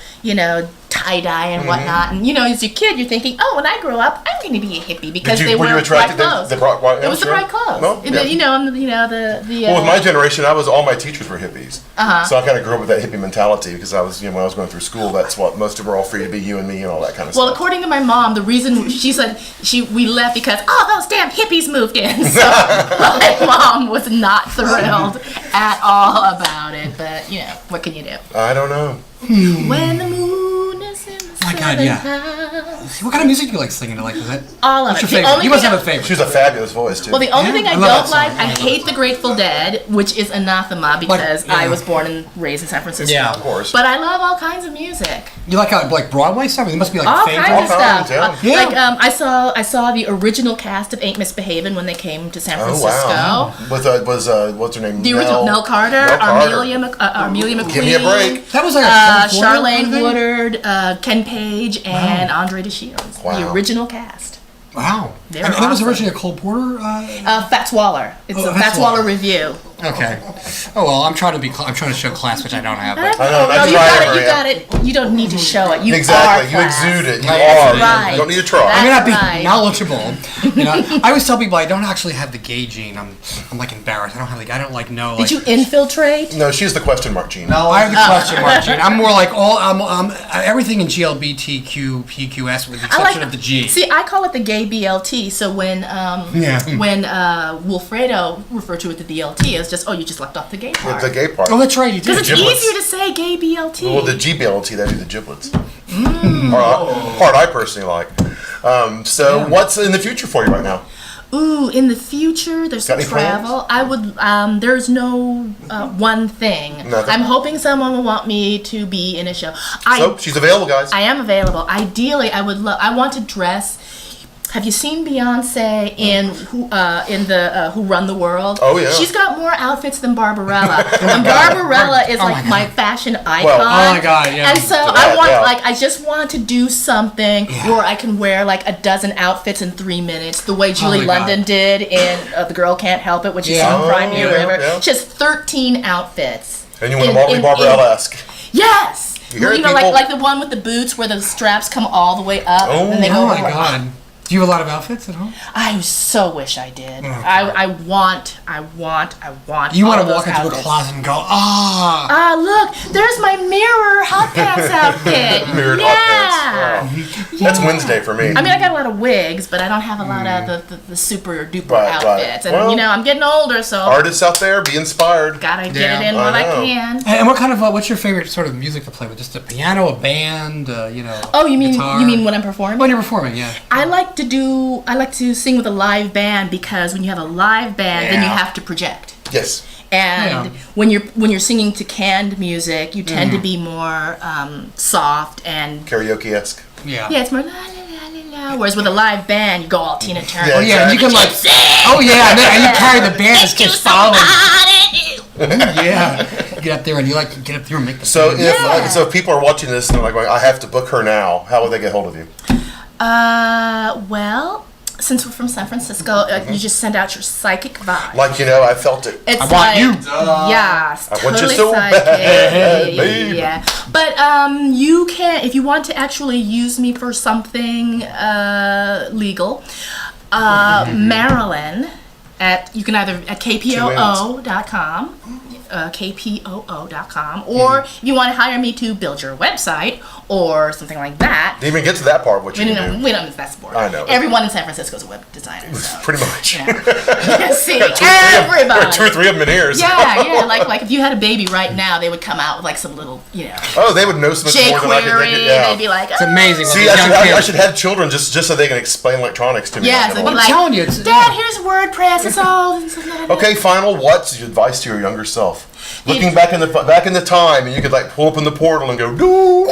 tie-dye and whatnot. And, as a kid, you're thinking, oh, when I grow up, I'm going to be a hippie because they were you wear attracted bright clothes. to the bright It was the bright clothes. No? And Yeah. the Well, with my generation, all my teachers were hippies. So I kind of grew up with that hippie mentality because I was, when I was going through school, that's what most of them were all free to be, you and me and all that kind of Well, stuff. according to my mom, the reason she said we left because those damn hippies moved in. So my mom was not thrilled at all about it. But what can you do? I don't know. When the moon is in the my God, yeah. house. What kind of music do you like singing? Like, is that? All of What's it. your The favorite? only You must thing have a favorite. She has a fabulous voice, too. Well, the only thing I I love don't that like, song. I hate the Grateful Dead, which is anathema because yeah. I was born and raised in San Francisco. Yeah, of course. But I love all kinds of music. You like Broadway stuff? It must be like All favorite. kinds of All kinds, stuff. yeah. Yeah. Like I saw the original cast of Ain't Misbehavin' when they came to San Oh, Francisco. wow. What's her name? The original Nell Carter, Nell Carter. Armelia McQueen. Give me a break. That was like a Charlene Woodard, Ken Page, and Andre DeShields. Wow. The original cast. Wow. They're And that was awesome. originally a Cole Porter? Fats Waller. It's a Fats Fats Waller Waller. review. Okay. Oh well, I'm trying to show class, which I don't have. But. I know, No, that's you right, got it. You Maria. got it. You don't need to show it. You Exactly. are You class. exude it. You That's are. right. You don't need to try. I may not be right. knowledgeable. You know, I always tell people I don't actually have the gay gene. I'm like embarrassed. I don't like know. Like, Did you infiltrate? No, she's the question mark gene. No, I have the question mark gene. I'm more like I'm everything in GLBTQ PQS with the exception of the G. See, I call it the gay BLT. So when Wilfredo referred to it the BLT, it's just you just left off the gay part. The gay part. Oh, that's right. You did. Because it's easier to say gay BLT. Well, the GBLT, that'd be the giblets. Part I personally like. So, what's in the future for you right now? Ooh, in the future, there's Got some any plans? travel. I would. There's no one thing. Nothing. I'm hoping someone will want me to be in a show. So, she's available, guys. I am available. Ideally, I would. I want to dress. Have you seen Beyonce in Who Run the World? Oh, yeah. She's got more outfits than Barbarella. And Barbarella is like my fashion icon. Well, oh my God, yeah. And so I want I just want to do something where I can wear like a dozen outfits in 3 minutes, the way Julie my God. London did in The Girl Can't Help It, which is on Prime Video or whatever. yeah. She has 13 outfits. And you want them all to be Barbarella-esque. Yes. You hear it, know, people? like the one with the boots where the straps come all the way up and they go Oh my over. God. Do you have a lot of outfits at home? I so wish I did. Oh, I want. You want to walk into a closet and go, look, there's my mirror hot pants outfit. Mirrored hot pants. Wow. That's Wednesday for me. I mean, I got a lot of wigs, but I don't have a lot of the super duper Right, outfits. right. And Well, I'm getting older, so Artists out there, be inspired. gotta get Yeah, it in I when I know. can. And what kind of what's your favorite sort of music to play with? Just a piano, a band, Oh, you mean guitar? when I'm performing? When you're performing, yeah. I like to sing with a live band because when you have a live band, then you have to project. Yes. And when you're singing to canned music, you tend to be more soft and Karaoke-esque. Yeah. it's more la la la la la. Whereas with a live band, you go all Tina Turner. Yeah, Oh yeah, and you can like. Oh yeah, and you carry the band as kids following. Yeah. Get up there and you get up there and make the. So band. if people are watching this and they're like, I have to book her now, how will they get hold of you? Well, since we're from San Francisco, you just send out your psychic vibe. Like, I felt it. It's I want you. Yeah, I want you totally so psychic. bad, babe. Yeah, but you can, if you want to actually use me for something legal, Marilynn you can either at kpoo.com. kpoo.com, or if you want to hire me to build your website or something like that. Didn't even get to that part of what you can do. We don't. That's boring. I know. Everyone in San Francisco is a web designer. So. Pretty much. See, Got everybody. 2 or 3 of them in ears. Yeah. Like if you had a baby right now, they would come out with like some little, Oh, they would know so much more than I could. jQuery. They'd be like, It's amazing. See, I should have children just so they can explain electronics to me. Yeah, like so I'm they'd be like, like, telling you, it's- Dad, here's WordPress. It's all. okay, final. What's your advice to your younger self? Looking back in the time, and you could like pull up in the portal and go, do.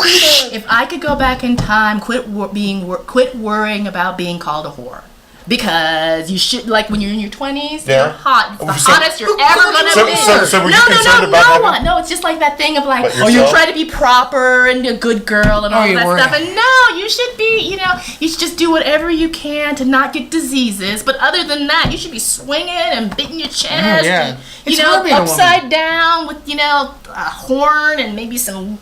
If I could go back in time, quit worrying about being called a whore. Because you should, like when you're in your 20s, Yeah. you're hot. It's the So- hottest you're ever gonna be. So were you concerned about no having- one. No, it's just like that thing of like, But yourself? you try to be proper and a good girl and all you that were. stuff. And no, you should be, you should just do whatever you can to not get diseases. But other than that, you should be swinging and beating your chest. yeah. And, It's hard being a woman. upside down with, a horn and maybe some,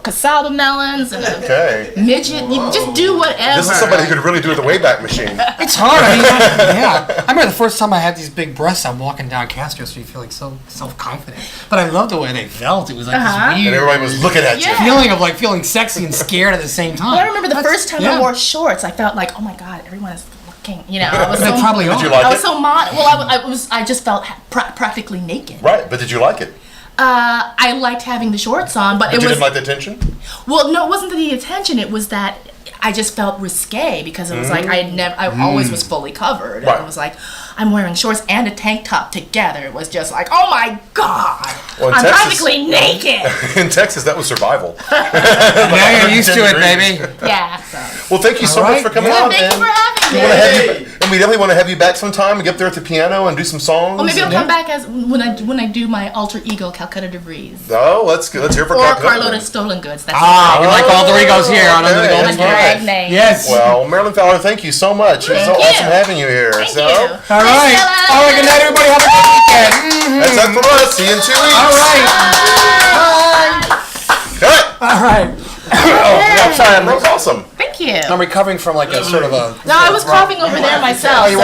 cassava melons and a Okay. midget. You just do whatever. This is somebody who could really do with the Wayback Machine. It's hard. I mean, yeah. I remember the first time I had these big breasts. I'm walking down Castro Street feeling so self-confident. But I loved the way they felt. It was like this And weird everybody was looking at you. Yeah. feeling of like feeling sexy and scared at the same time. Well, I remember the first time I yeah. wore shorts, I felt like, oh my god, everyone is looking. I was They so. probably Did you are. like I it? was so I just felt practically naked. Right, but did you like it? I liked having the shorts on, but But it you was didn't like the attention? well, no, it wasn't the attention. It was that I just felt risque because it was like I always was fully covered. Right. And it was like I'm wearing shorts and a tank top together. It was just like, oh my god, Well, in I'm Texas- practically naked. In Texas, that was survival. Now you're used to it, baby. Yeah. So. Well, thank you so All much right. for coming Yeah, on. Thank you and for having me. we wanna have you- and we definitely want to have you back sometime and get up there at the piano and do some songs. Well, maybe I'll and- come back as when I do my alter ego Calcutta DeVries. Oh, let's hear for Or Calcutta. Carlota Stolen Goods. That's We like all the Egos here on Under the Okay. Golden my That's drag right. name. Yes. Well, Marilynn Fowler, thank you so much. It was so Thank you. awesome having you here. Thank so, you. All right. All right. Good night, everybody. Have a good weekend. that's it for us. See you in 2 weeks. All right. Cut. All right. I'm sorry. That was awesome. Thank you. I'm recovering from like a sort of a. No, I was coughing over there myself. you so